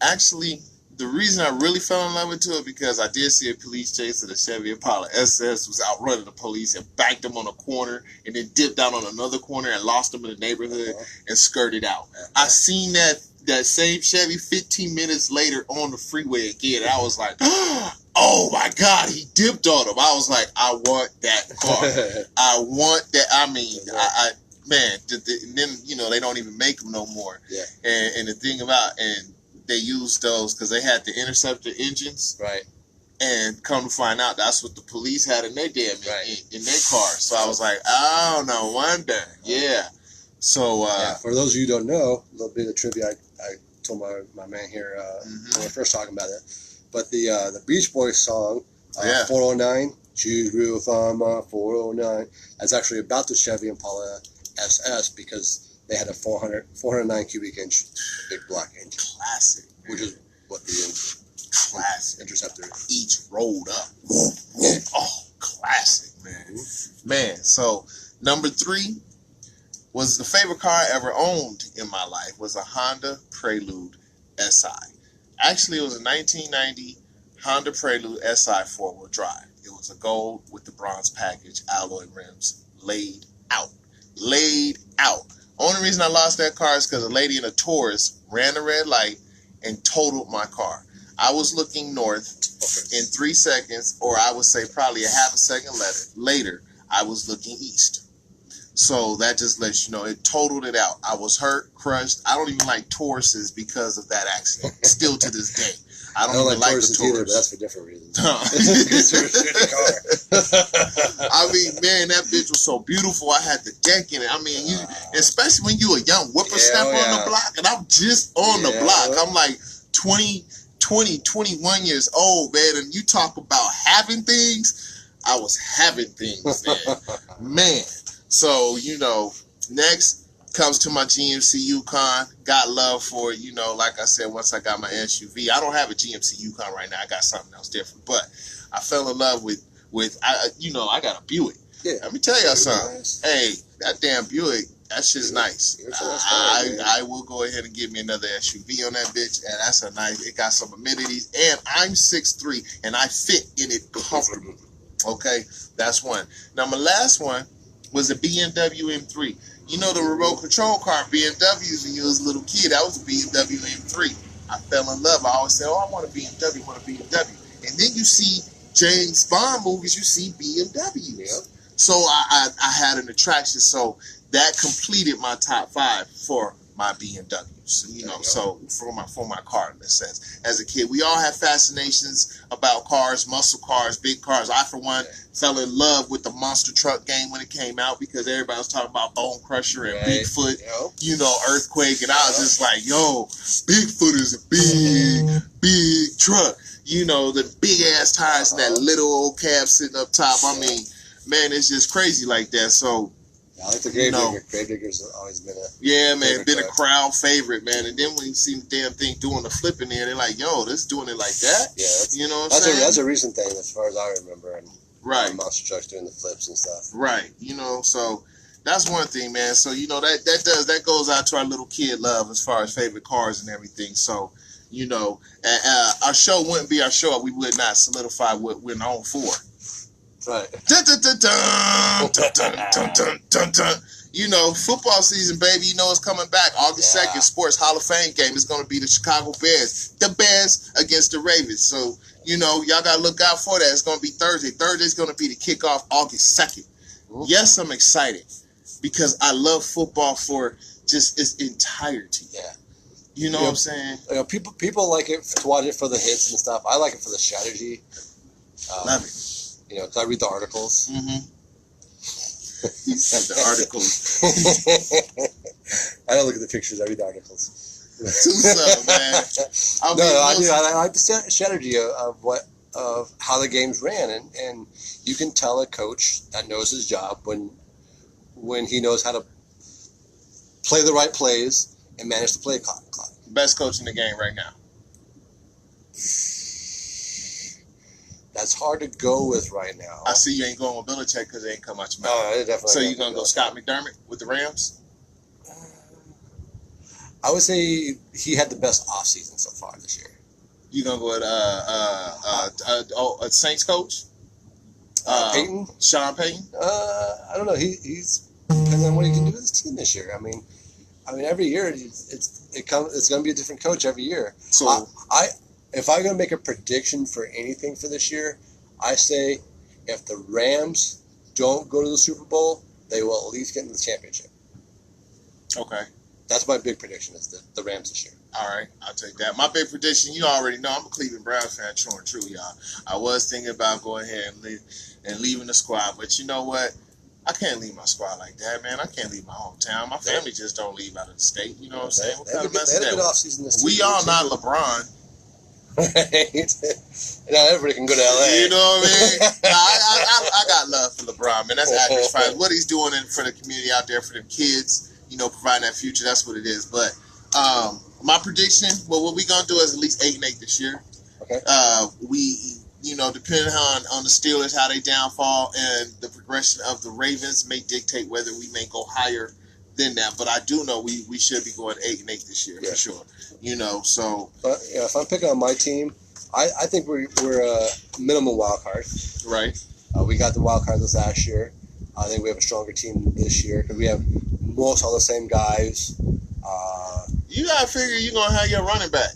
actually, the reason I really fell in love with it because I did see a police chase of the Chevy Impala SS was outrunning the police and backed them on a corner and then dipped out on another corner and lost them in the neighborhood and skirted out. I seen that same Chevy 15 minutes later on the freeway again. And I was like, Oh my God, he dipped on him. I was like, I want that car. I want that. I mean, man, and then, you know, they don't even make them no more. Yeah. And the thing about, and they used those because they had the Interceptor engines. Right. And come to find out, that's what the police had in their damn in their car. So I was like, oh, no wonder. Yeah. So for those of you who don't know, a little bit of trivia I told my man here when we were first talking about it. But the Beach Boys song, 409, Choose Real Farmer 409, that's actually about the Chevy Impala SS because they had a 409 cubic inch big block engine. Classic, man. Which is what the classic Interceptor is. Each rolled up. Whoop, whoop. Oh, classic, man. Man, so number 3 was the favorite car I ever owned in my life was a Honda Prelude SI. Actually, it was a 1990 Honda Prelude SI 4-wheel drive. It was a gold with the bronze package, alloy rims, laid out. Laid out. Only reason I lost that car is because a lady in a Taurus ran the red light and totaled my car. I was looking north in 3 seconds, or I would say probably a half a second later, I was looking east. So that just lets you know, it totaled it out. I was hurt, crushed. I don't even like Tauruses because of that accident. Still to this day. I don't even like the Taurus either, but that's for different reasons. I mean, man, that bitch was so beautiful. I had the deck in it. I mean, especially when you a young whippersnapper on the block, and I'm just on the block. I'm like 20, 21 years old, man, and you talk about having things. I was having things, man. So, you know, next comes to my GMC Yukon. Got love for it, you know, like I said, once I got my SUV. I don't have a GMC Yukon right now. I got something else different. But I fell in love with I got a Buick. Yeah. Let me tell y'all something. Nice. Hey, that damn Buick, that shit's nice. I will go ahead and give me another SUV on that bitch, and that's a nice, it got some amenities, and I'm 6'3", and I fit in it comfortably. Okay, that's one. Now, my last one was a BMW M3. You know the remote control car BMWs when you was a little kid, that was a BMW M3. I fell in love. I always said, oh, I want a BMW, And then you see James Bond movies, you see BMWs. Yep. So I had an attraction. So that completed my top 5 for my BMWs. You know, so for my car in a sense. As a kid, we all have fascinations about cars, muscle cars, big cars. I, for one, fell in love with the monster truck game when it came out because everybody was talking about Bone Crusher and Bigfoot, you know, Earthquake, and I was just like, yo, Bigfoot is a big truck. You know, the big ass tires and that little old cab sitting up top. I mean, man, it's just crazy like that. So, I like the Gravedigger. Gravedigger's always been a crowd favorite, man. And then when you see the damn thing doing the flipping there, they're like, yo, this doing it like that? Yeah. You know what I'm saying? That's a recent thing as far as I remember. And monster trucks doing the flips and stuff. Right. You know, so that's one thing, man. So, you know, that goes out to our little kid love as far as favorite cars and everything. So, you know, our show wouldn't be our show if we would not solidify what we're known for. Right. Dun, dun, dun, dun, dun, dun, dun, dun, dun, dun. You know, football season, baby. You know it's coming back. August 2nd, Sports Hall of Fame game. It's going to be the Chicago Bears. The Bears against the Ravens. So, you know, y'all got to look out for that. It's going to be Thursday. Thursday's going to be the kickoff August 2nd. Mm-hmm. Yes, I'm excited because I love football for just its entirety. Yeah. You know what I'm saying? You know, people like it to watch it for the hits and stuff. I like it for the strategy. Love it. You know, because I read the articles. Mm-hmm. He said the articles. I don't look at the pictures. I read the articles. Too man. I like the strategy of how the game's ran, and you can tell a coach that knows his job when he knows how to play the right plays and manage the play clock. Best coach in the game right now. That's hard to go with right now. I see you ain't going with Belichick because it ain't come out your mouth. Oh, definitely. So you gonna go Scott McDermott with the Rams? I would say he had the best offseason so far this year. You gonna go with a Saints coach? Peyton? Sean Payton? I don't know. He's depends on what he can do with his team this year. I mean, every year it's going to be a different coach every year. So if I'm going to make a prediction for anything for this year, I say if the Rams don't go to the Super Bowl, they will at least get in the championship. Okay. That's my big prediction, is the Rams this year. All right, I'll take that. My big prediction, you already know, I'm a Cleveland Browns fan, true and true, y'all. I was thinking about going ahead and leaving the squad, but you know what? I can't leave my squad like that, man. I can't leave my hometown. My family just don't leave out of the state. You know what I'm saying? What kind of mess is that? We all not LeBron. Now everybody can go to LA. You know what I mean? I got love for LeBron, man. That's accurate. Fine. What he's doing for the community out there, for the kids, providing that future. That's what it is. But my prediction, what we gonna do is at least 8-8 this year. Okay. We, depending on the Steelers, how they downfall, and the progression of the Ravens may dictate whether we may go higher than that. But I do know we should be going 8-8 this year for sure. So. But if I'm picking on my team, I think we're a minimum wild card. Right. We got the wild card this last year. I think we have a stronger team this year because we have most all the same guys. You gotta figure you're gonna have your running back.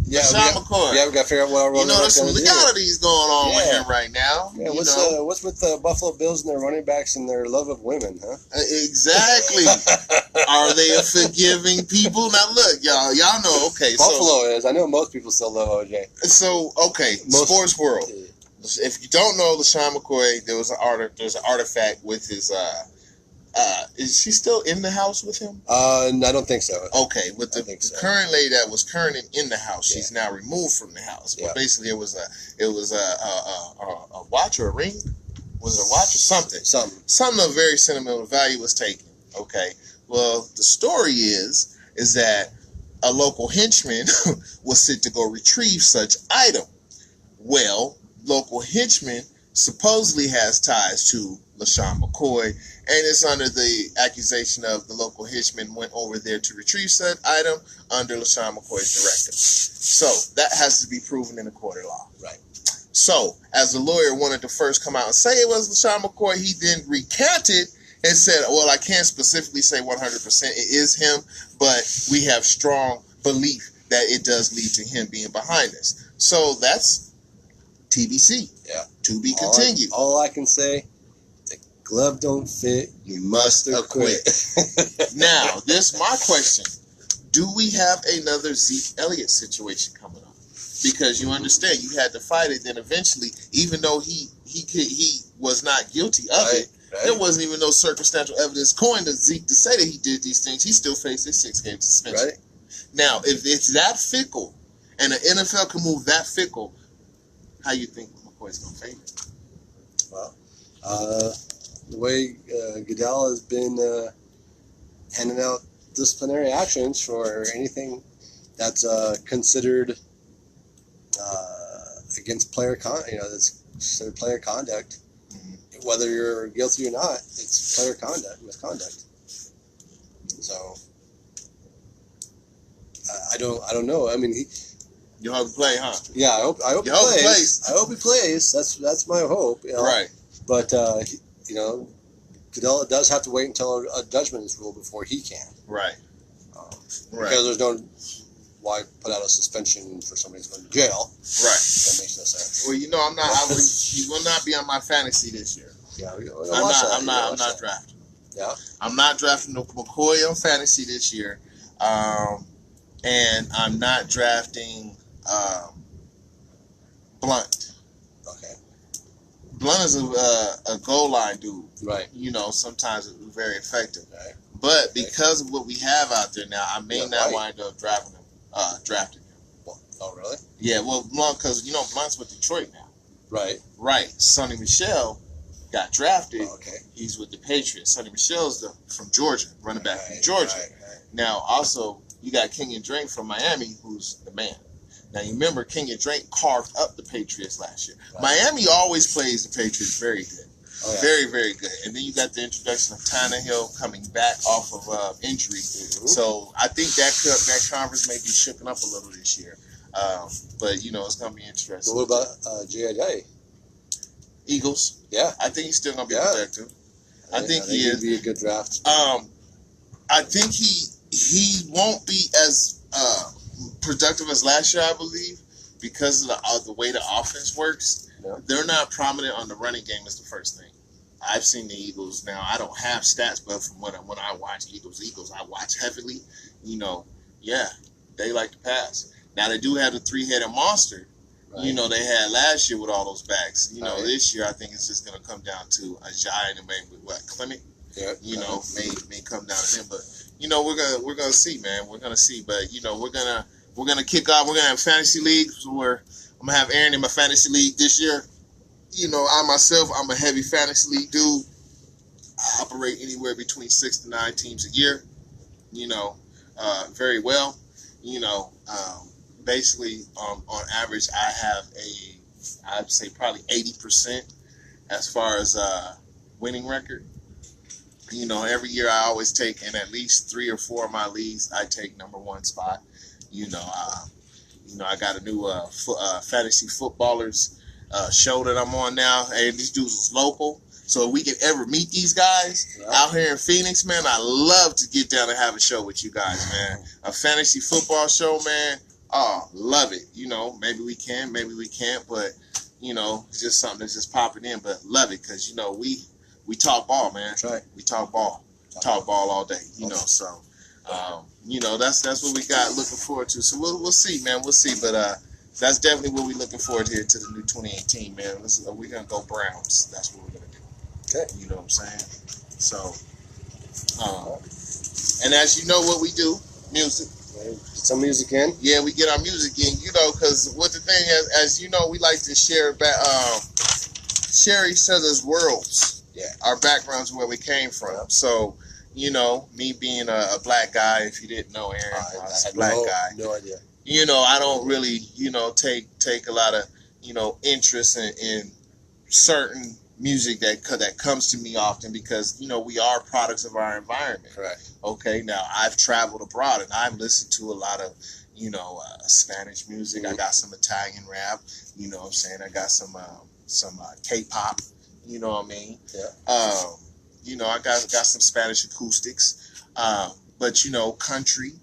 Yeah, McCoy. We gotta figure out what our running back is. There's some legalities going on with him right now. Yeah, what's with the Buffalo Bills and their running backs and their love of women, huh? Exactly. Are they a forgiving people? Now look, y'all know. Okay, Buffalo is. I know most people still love OJ. So sports world. If you don't know LaShawn McCoy, there's an artifact with his. Is she still in the house with him? I don't think so. Okay, with the current lady that was current in the house, she's now removed from the house. But basically, it was a watch or a ring. Was it a watch or something? Something of very sentimental value was taken. Okay. Well, the story is that a local henchman was sent to go retrieve such item. Well, local henchman supposedly has ties to LaShawn McCoy, and it's under the accusation of the local henchman went over there to retrieve said item under LaShawn McCoy's directive. So that has to be proven in a court of law. Right. So, as the lawyer wanted to first come out and say it was LaShawn McCoy, he then recanted and said, well, I can't specifically say 100% it is him, but we have strong belief that it does lead to him being behind this. So that's TBC. Yeah. To be continued. All I can say, the glove don't fit, you must acquit. Now, this is my question. Do we have another Zeke Elliott situation coming up? Because you understand, you had to fight it, then eventually, even though he was not guilty of it, there wasn't even no circumstantial evidence going to Zeke to say that he did these things. He still faced a 6-game suspension. Right. Now, if it's that fickle, and the NFL can move that fickle, how you think McCoy's going to favor it? Well, the way Goodell has been handing out disciplinary actions for anything that's considered against player that's considered player conduct. Mm-hmm. Whether you're guilty or not, it's player misconduct. So I don't know. I mean, you hope he play, huh? Yeah, I hope he plays. I hope he plays. That's my hope. Right. But Goodell does have to wait until a judgment is ruled before he can. Right. Because there's no why put out a suspension for somebody who's going to jail. Right. That makes no sense. Well, you will not be on my fantasy this year. Yeah, I'm not drafting. Yeah. I'm not drafting McCoy on fantasy this year. And I'm not drafting Blunt. Okay. Blunt is a goal line dude. Right. Sometimes it's very effective. Right. But because of what we have out there now, I may not wind up drafting him. Oh, really? Yeah, well, Blunt, because, Blunt's with Detroit now. Right. Right. Sonny Michel got drafted. Oh, okay. He's with the Patriots. Sonny Michel's from Georgia, running back from Georgia. Right. Now, also, you got Kenyon Drake from Miami, who's the man. Now, you remember Kenyon Drake carved up the Patriots last year. Right. Miami always plays the Patriots very good. Oh, yeah. Very, very good. And then you got the introduction of Tannehill coming back off of injury. Mm-hmm. So I think that conference may be shooken up a little this year. But, it's going to be interesting. But what about J.J.? Eagles. Yeah. I think he's still going to be productive. I think he is. He'd be a good draft. I think he won't be as productive as last year, I believe. because of the way the offense works, they're not prominent on the running game is the first thing. I've seen the Eagles. Now, I don't have stats, but from when I watch Eagles, I watch heavily. They like to pass. Now, they do have the three-headed monster, they had last year with all those backs. This year, I think it's just going to come down to a giant and maybe Clement. May come down to him. But, we're gonna see, man. We're going to see. But, we're going to kick off. We're going to have fantasy leagues where I'm going to have Aaron in my fantasy league this year. I myself, I'm a heavy fantasy league dude. I operate anywhere between 6 to 9 teams a year, very well. Basically, on average, I have I'd say probably 80% as far as winning record. Every year I always take in at least 3 or 4 of my leagues, I take number 1 spot. I got a new fantasy footballers show that I'm on now. Hey, these dudes is local. So if we can ever meet these guys out here in Phoenix, man, I love to get down and have a show with you guys, man. A fantasy football show, man. Oh, love it. Maybe we can, maybe we can't, but, it's just something that's just popping in, but love it because, we talk ball, man. That's right. We talk ball. Talk ball all day, so, that's what we got looking forward to. So we'll see, man. We'll see, but, that's definitely what we're looking forward to here to the new 2018, man. We're going to go Browns. That's what we're going to do. Okay. You know what I'm saying? So, and as you know what we do, music. Get some music in. Yeah, we get our music in, because what the thing is, as you know, we like to share each other's worlds. Yeah. Our backgrounds where we came from. Yeah. So, me being a black guy, if you didn't know, Aaron, I was a black guy. No idea. I don't really, take a lot of, interest in certain music that comes to me often because, we are products of our environment. Correct. Okay, now I've traveled abroad and I've listened to a lot of, Spanish music. I got some Italian rap, what I'm saying? I got some K-pop, you know what I mean? Yeah. I got some Spanish acoustics, but, country.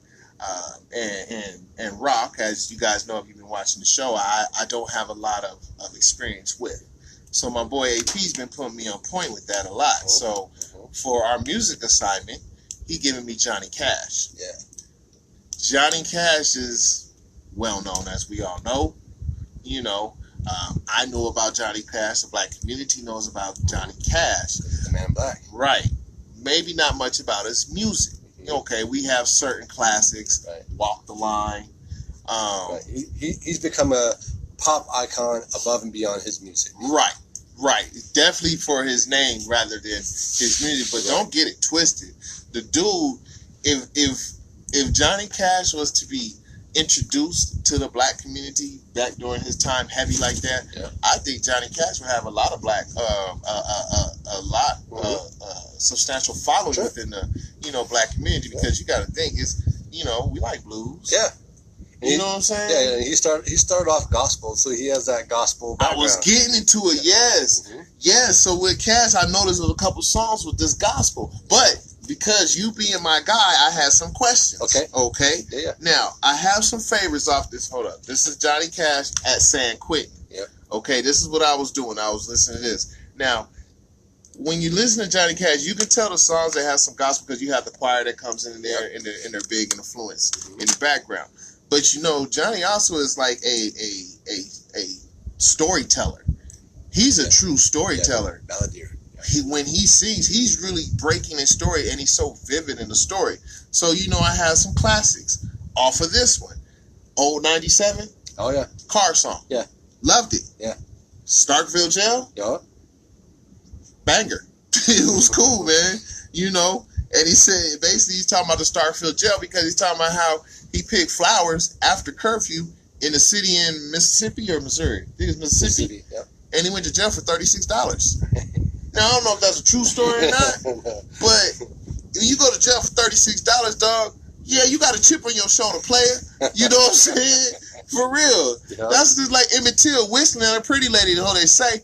And rock, as you guys know if you've been watching the show, I don't have a lot of experience with. So my boy AP's been putting me on point with that a lot. So for our music assignment, he giving me Johnny Cash. Yeah. Johnny Cash is well known, as we all know. I know about Johnny Cash. The black community knows about Johnny Cash. The man black. Right. Maybe not much about his music. Okay, we have certain classics, Walk the Line. Right. He's become a pop icon above and beyond his music. Right. Definitely for his name rather than his music. But don't get it twisted. The dude, if Johnny Cash was to be introduced to the black community back during his time heavy like that, I think Johnny Cash would have a lot of substantial following within the black community because you got to think we like blues. Yeah. You know what I'm saying? Yeah, he started off gospel, so he has that gospel background. I was getting into it, yes. Mm-hmm. Yes, so with Cash, I noticed a couple songs with this gospel. But because you being my guy, I had some questions. Okay? Yeah. Now, I have some favorites off this. Hold up. This is Johnny Cash at San Quentin. Yeah. Okay, this is what I was doing. I was listening to this. Now, when you listen to Johnny Cash, you can tell the songs that have some gospel because you have the choir that comes in there and they're big influence in the background. But Johnny also is like a storyteller. He's a true storyteller. Balladeer. When he sings, he's really breaking his story, and he's so vivid in the story. So I have some classics off of this one. Old 97. Oh yeah. Car song. Yeah. Loved it. Yeah. Starkville Jail. Yeah. Banger. It was cool, man. And he said basically he's talking about the Starkville Jail because he's talking about how he picked flowers after curfew in a city in Mississippi or Missouri. I think it's Mississippi. And he went to jail for $36. Now I don't know if that's a true story or not, but when you go to jail for $36, dog, yeah, you got a chip on your shoulder, player. You know what I'm saying? For real. Yeah. That's just like Emmett Till whistling at a pretty lady. The whole they say,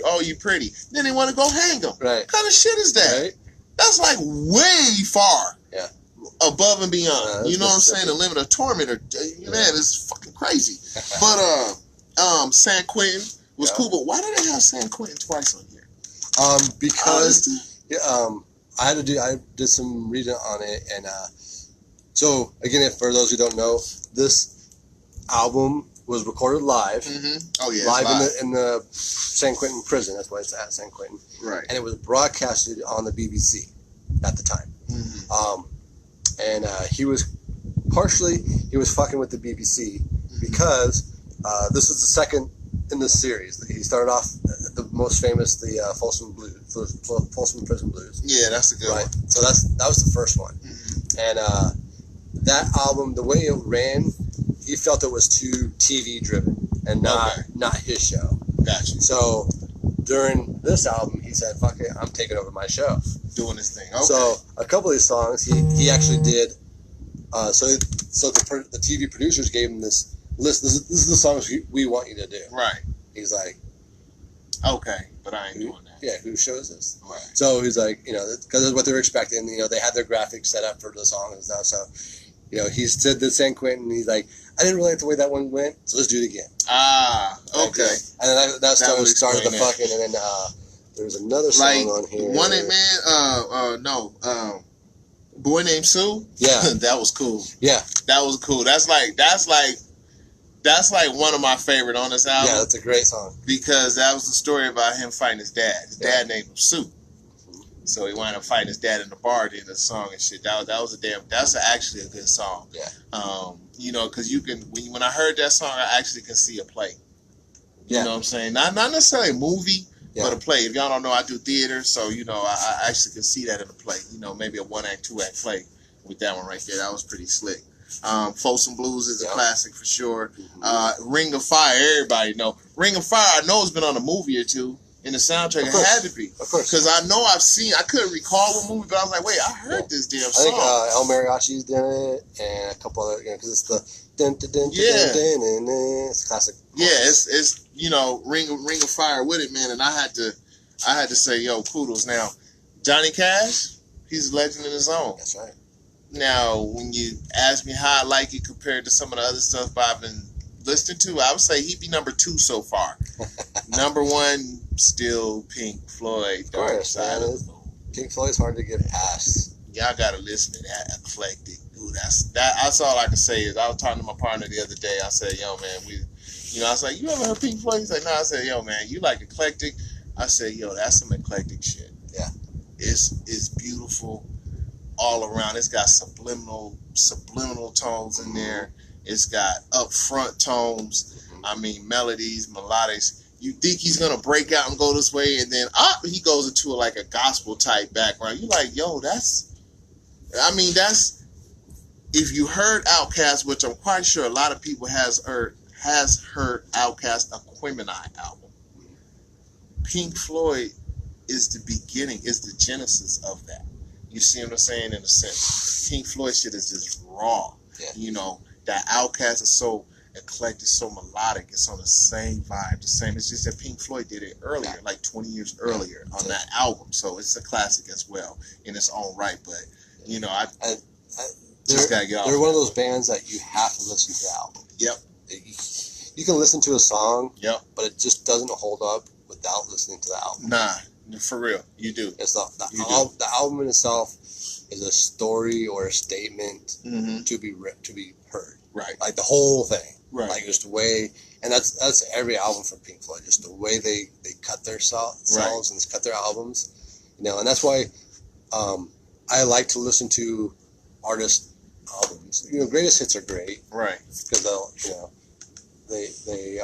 "Oh, you pretty." Then they want to go hang them. Right. What kind of shit is that? Right. That's like way far. Yeah. Above and beyond. You know what I'm saying? The limit of torment. Man, it's fucking crazy. But San Quentin was cool. But why did they have San Quentin twice on here? Because I did some reading on it, and so again, for those who don't know, this album was recorded live. Mm-hmm. Oh yeah, live in the San Quentin prison. That's why it's at San Quentin. Right. And it was broadcasted on the BBC at the time. Mm-hmm. And he was fucking with the BBC because this was the second in this series. He started off the most famous, the Folsom Prison Blues. Yeah, that's a good one. So that was the first one. Mm-hmm. And that album, the way it ran, he felt it was too TV driven and not his show. Gotcha. So during this album, he said, "Fuck it, I'm taking over my show." Doing his thing. Okay. So a couple of these songs, he actually did. So the TV producers gave him this list. This is the songs we want you to do. Right. He's like, okay, but I ain't doing that. Yeah, whose show is this? Right. So he's like, because that's what they were expecting. They had their graphics set up for the song and stuff. So, he said to San Quentin, he's like, I didn't really like the way that one went, so let's do it again. Ah, okay. And then that started the fucking, and then there was another song on here. One man, Boy Named Sue. Yeah, that was cool. Yeah, that was cool. That's like one of my favorite on this album. Yeah, that's a great song because that was the story about him fighting his dad. His dad named him Sue. So he wound up fighting his dad in the bar at the end of the song and shit. That's actually a good song. Yeah. Because you can when I heard that song, I actually can see a play. You know what I'm saying? Not necessarily a movie, but a play. If y'all don't know, I do theater, so I actually can see that in a play. Maybe a 1-act, 2-act play with that one right there. That was pretty slick. Folsom Blues is a classic for sure. Ring of Fire, everybody know. Ring of Fire, I know it's been on a movie or two. In the soundtrack, it had to be. Of course. Because I know I couldn't recall what movie, but I was like, wait, I heard this damn song. I think El Mariachi's done it, and a couple other, because it's the it's classic. Yeah, it's Ring of Fire with it, man, and I had to say, yo, kudos. Now, Johnny Cash, he's a legend in his own. That's right. Now, when you ask me how I like it compared to some of the other stuff I've been listening to, I would say he'd be number 2 so far. Number 1, still Pink Floyd. Of course, man. Pink Floyd's hard to get past. Y'all gotta listen to that eclectic. Dude, that's all I can say is I was talking to my partner the other day. I said, yo, man, I was like, you ever heard Pink Floyd? He's like, no. I said, yo, man, you like eclectic? I said, yo, that's some eclectic shit. Yeah. It's beautiful all around. It's got subliminal tones in there. It's got upfront tones. I mean, melodies, melodics. You think he's gonna break out and go this way, and then he goes into a gospel type background. You're like, yo, that's. If you heard Outkast, which I'm quite sure a lot of people has heard Outkast Aquemini album. Pink Floyd is the beginning, is the genesis of that. You see what I'm saying? In a sense, Pink Floyd shit is just raw. Yeah. That Outkast is so eclectic, so melodic. It's on the same vibe, the same. It's just that Pink Floyd did it earlier, like 20 years earlier on that album. So it's a classic as well in its own right. But I just gotta get off. They're one of those bands that you have to listen to the album. Yep. You can listen to a song. Yep. But it just doesn't hold up without listening to the album. Nah, for real, you do. It's the album in itself is a story or a statement to be heard. Right. Like the whole thing. Right. Like just the way, and that's every album from Pink Floyd. Just the way they cut their songs and cut their albums. And that's why I like to listen to artist albums. Greatest hits are great. Right. Because they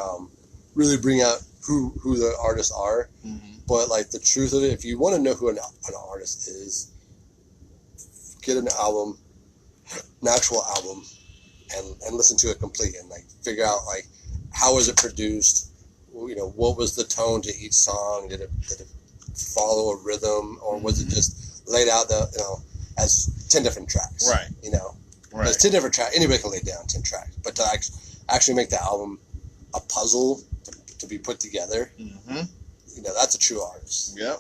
really bring out who the artists are. Mm-hmm. But the truth of it, if you want to know who an artist is, get an actual album, and listen to it complete and figure out how was it produced, what was the tone to each song, did it follow a rhythm, or was it just laid out as 10 different tracks, right? Right. There's 10 different tracks. Anybody can lay down 10 tracks, but to actually make the album a puzzle to be put together, that's a true artist. Yep,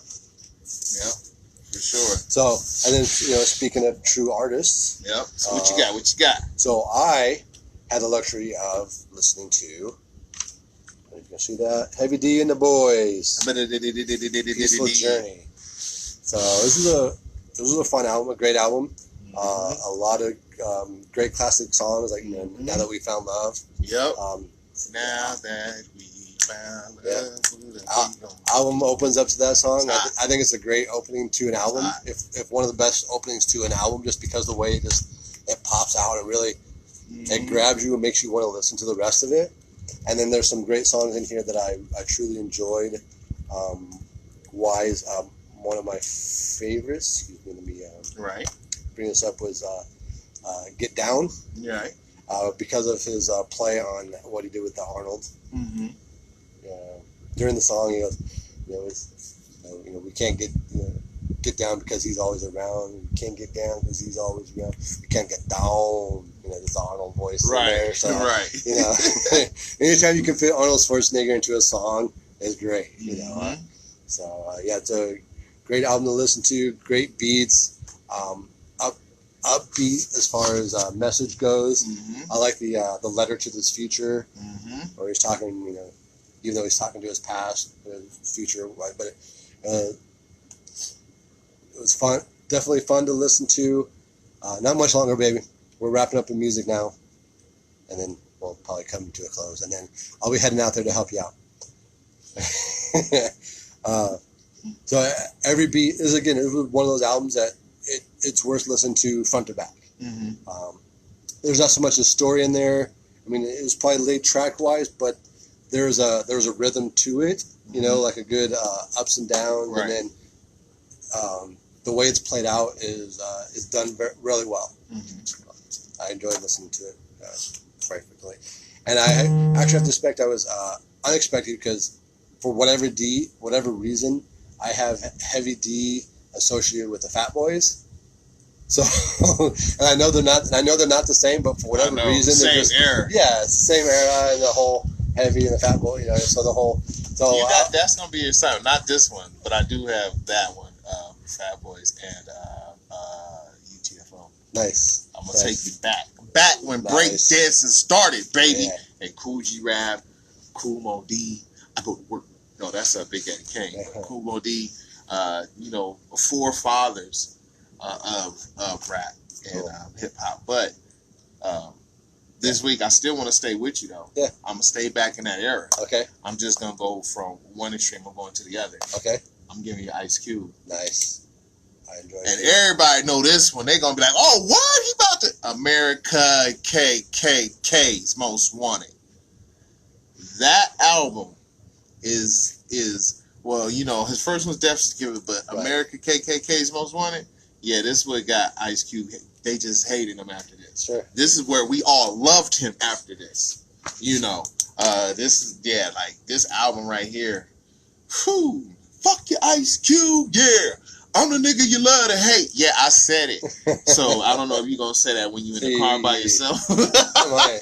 for sure. So, and then speaking of true artists, yep. So what you got? So I had the luxury of listening to, you can see that, Heavy D and the Boys, Peaceful Journey. So this was a fun album, a great album. A lot of great classic songs, like Now That We Found Love. Yep. Now that we found love. Album opens up to that song. I think it's a great opening to an album. If one of the best openings to an album, just because the way it pops out and really it grabs you and makes you want to listen to the rest of it. And then there's some great songs in here that I truly enjoyed. Wise, one of my favorites. Excuse me, let me bring this up, was Get Down. Right. Because of his play on what he did with the Arnold. During the song, he goes, we can't get down because he's always around. We can't get down because he's always around. We can't get down. There's the Arnold voice in there. So, anytime you can fit Arnold Schwarzenegger into a song is great. So it's a great album to listen to. Great beats. Upbeat as far as message goes. I like the letter to this future, where he's talking, even though he's talking to his past, his future, but it was fun, definitely fun to listen to. Not much longer, baby. We're wrapping up the music now, and then we'll probably come to a close, and then I'll be heading out there to help you out. So every beat is, again, it was one of those albums that it's worth listening to front to back. There's not so much a story in there. I mean, it was probably laid track wise, but there's a rhythm to it. Like a good ups and downs, and then the way it's played out is done really well. I enjoyed listening to it perfectly, and I actually have to expect I was unexpected, because for whatever reason, I have Heavy D associated with the Fat Boys. So, and I know they're not the same, but for whatever reason, same era. Yeah, it's the same era, and the whole Heavy and the Fat Boy. So the whole. So that's gonna be your sign. Not this one, but I do have that one. Fat Boys and UTFO. Nice. I'm gonna take you back when break dancing started, baby. And Cool G Rap, Cool Mo D. I go to work. No, that's a Big Eddie Kane. Cool Mo D. Forefathers of rap and hip hop. But this week, I still want to stay with you, though. Yeah. I'm going to stay back in that era. Okay. I'm just going to go from one extreme, I'm going to the other. Okay. I'm giving you Ice Cube. Nice. I enjoy it. And everybody know this one. They're going to be like, oh, what? He about to... America KKK's Most Wanted. That album is well, his first one's Death Certificate, but right. America KKK's Most Wanted, this is what got Ice Cube. They just hated him after this. Sure. This is where we all loved him after this. This album right here. Whew, fuck your Ice Cube, yeah. I'm the nigga you love to hate. Yeah, I said it. So I don't know if you're gonna say that when you in the car by yourself. Right.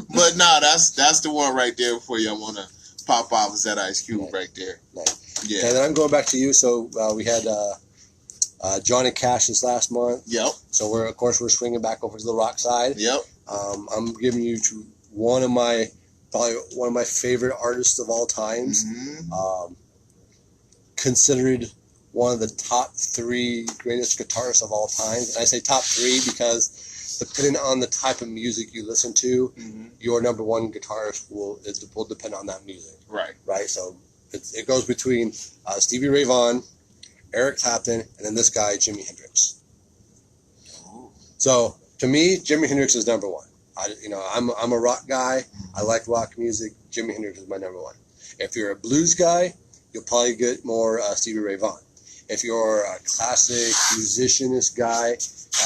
But nah, that's the one right there for you. I wanna pop off is that Ice Cube right there. Nice. Yeah. And then I'm going back to you. So we had Johnny Cash this last month. Yep. So we're swinging back over to the rock side. Yep. I'm giving you to probably one of my favorite artists of all times. Considered one of the top 3 greatest guitarists of all time. And I say top 3 because depending on the type of music you listen to, your number one guitarist will depend on that music. Right. Right. So it goes between Stevie Ray Vaughan, Eric Clapton, and then this guy, Jimi Hendrix. Ooh. So to me, Jimi Hendrix is number one. I'm a rock guy. I like rock music. Jimi Hendrix is my number one. If you're a blues guy, you'll probably get more Stevie Ray Vaughan. If you're a classic musicianist guy,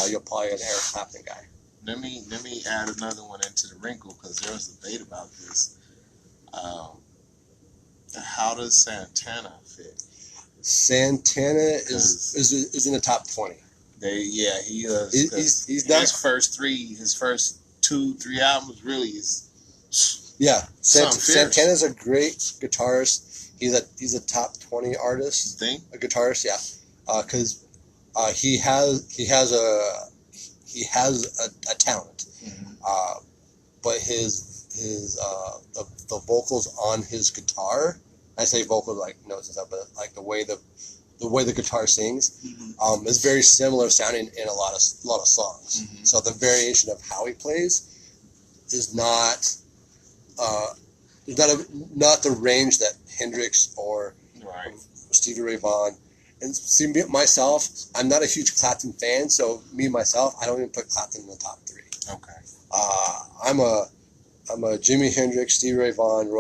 you'll probably get an Eric Clapton guy. Let me add another one into the wrinkle, because there was a debate about this. How does Santana fit? Santana is in the top 20. He is. He's not his first 2-3 albums really is. Yeah, Santana's a great guitarist. He's a top 20 artist. You think? A guitarist, yeah, because he has he has a talent, but the vocals on his guitar. I say vocals like notes and stuff, but like the way the guitar sings, is very similar sounding in a lot of songs. So the variation of how he plays is not not the range that Hendrix or Stevie Ray Vaughan. And see, myself, I'm not a huge Clapton fan, so myself, I don't even put Clapton in the top 3. Okay. I'm a Jimi Hendrix, Stevie Ray Vaughan,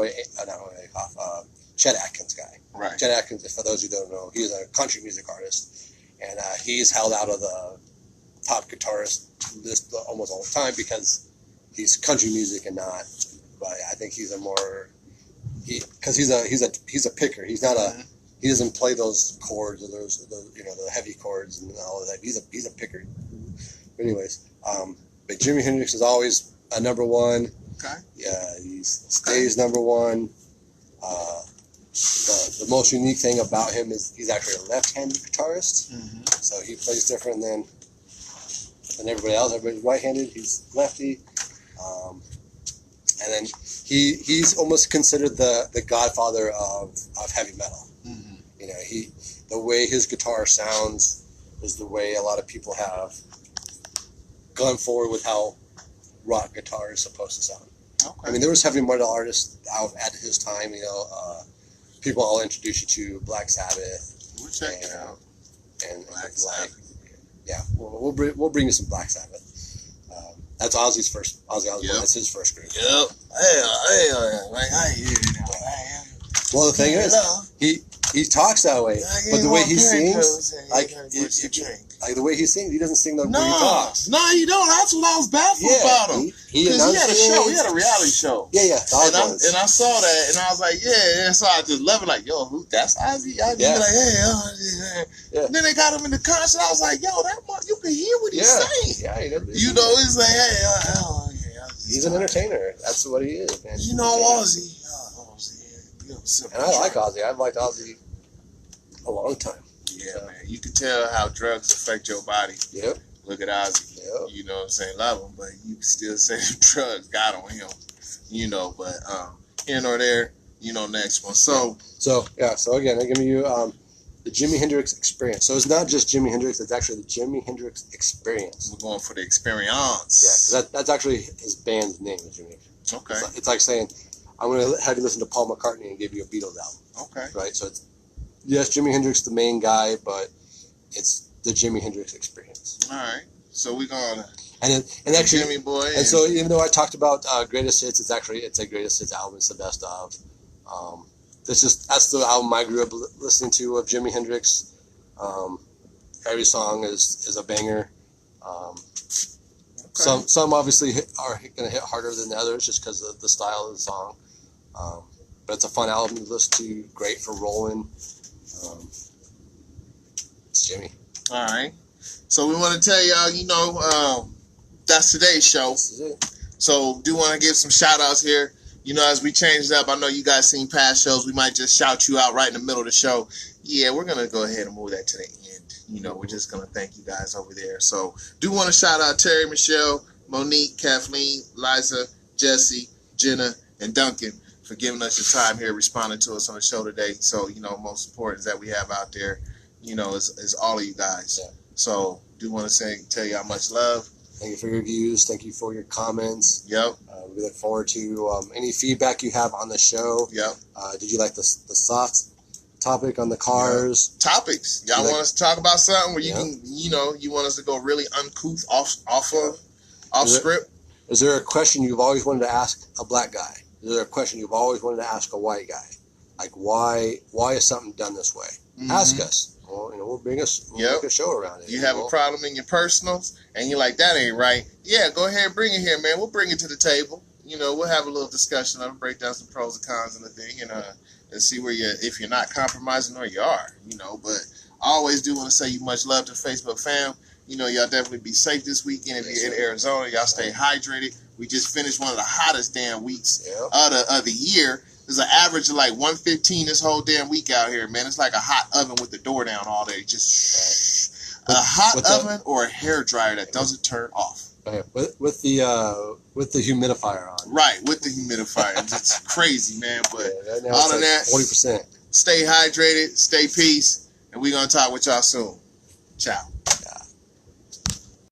Chet Atkins guy. Right. Chet Atkins, for those who don't know, he's a country music artist, and he's held out of the top guitarist list almost all the time because he's country music and not. But I think he's because he's a picker. He's not a. He doesn't play those chords or the heavy chords and all of that. He's a picker. Anyways, but Jimi Hendrix is always a number one. Okay. Yeah, he stays number one. The most unique thing about him is he's actually a left-handed guitarist, so he plays different than everybody else. Everybody's right-handed. He's lefty, and then he's almost considered the godfather of heavy metal. You know, the way his guitar sounds is the way a lot of people have gone forward with how rock guitar is supposed to sound. Okay. I mean, there was heavy metal artists out at his time. You know, people all introduce you to Black Sabbath. We'll check it out. And Black Sabbath. Yeah, we'll bring you some Black Sabbath. That's Ozzy's first. Ozzy Osbourne. Yep. That's his first group. Yep. Well, the thing is, he talks that way, but the way he sings, like the way he sings, he doesn't sing the way he talks. No, he don't. That's what I was baffled about him. Because he had a show. He had a reality show. Yeah. And I saw that, and I was like, yeah. So I just love it. Like, yo, that's Ozzy. I'd be like, hey. And then they got him in the concert. I was like, yo, you can hear what he's saying. Yeah, you know, it's like, hey, he's an entertainer. That's what he is, man. You know, Ozzy. And I like Ozzy. I've liked Ozzy a long time. Yeah, man. You can tell how drugs affect your body. Yep. Look at Ozzy. Yep. You know what I'm saying? Love him, but you can still say drugs got on him. You know, but here nor there, next one. So again, I'm giving you the Jimi Hendrix Experience. So it's not just Jimi Hendrix, it's actually the Jimi Hendrix Experience. We're going for the experience. Yeah, that's actually his band's name, is Jimi. Okay. It's like saying, I'm going to have you listen to Paul McCartney and give you a Beatles album. Okay. Right? So it's, yes, Jimi Hendrix the main guy, but it's the Jimi Hendrix Experience. All right. So we're going to... And actually, Jimmy Boy. And so even though I talked about Greatest Hits, it's a Greatest Hits album. It's the best of. That's the album I grew up listening to of Jimi Hendrix. Every song is a banger. Some obviously are going to hit harder than the others just because of the style of the song. But it's a fun album to listen to. Great for rolling. It's Jimmy. All right. So we want to tell y'all, that's today's show. This is it. So do want to give some shout outs here. As we change it up, I know you guys seen past shows. We might just shout you out right in the middle of the show. Yeah, we're going to go ahead and move that to the end. We're just going to thank you guys over there. So do want to shout out Terry, Michelle, Monique, Kathleen, Liza, Jesse, Jenna, and Duncan for giving us your time here, responding to us on the show today. So, most important is that we have out there, is all of you guys. Yeah. So do want to tell you how much love. Thank you for your views. Thank you for your comments. Yep. We look forward to any feedback you have on the show. Yep. Did you like the soft topic on the cars? Yep. Topics. Y'all want us to talk about something where you can, you want us to go really uncouth off script? Is there a question you've always wanted to ask a black guy? Is there a question you've always wanted to ask a white guy? Like, why is something done this way? Mm-hmm. Ask us. Well, we'll make a show around it. You have a problem in your personals, and you're like, that ain't right. Yeah, go ahead and bring it here, man. We'll bring it to the table. We'll have a little discussion. I'll break down some pros and cons and the thing, and see if you're not compromising or you are, But I always do want to say you much love to Facebook fam. Y'all definitely be safe this weekend if you're in Arizona. Y'all stay hydrated. We just finished one of the hottest damn weeks of the year. There's an average of like 115 this whole damn week out here, man. It's like a hot oven with the door down all day. Just A hot oven or a hair dryer that doesn't turn off. Okay. With the humidifier on. Right, with the humidifier. It's crazy, man. But right all of that, 40%. Stay hydrated, stay peace, and we're gonna talk with y'all soon. Ciao.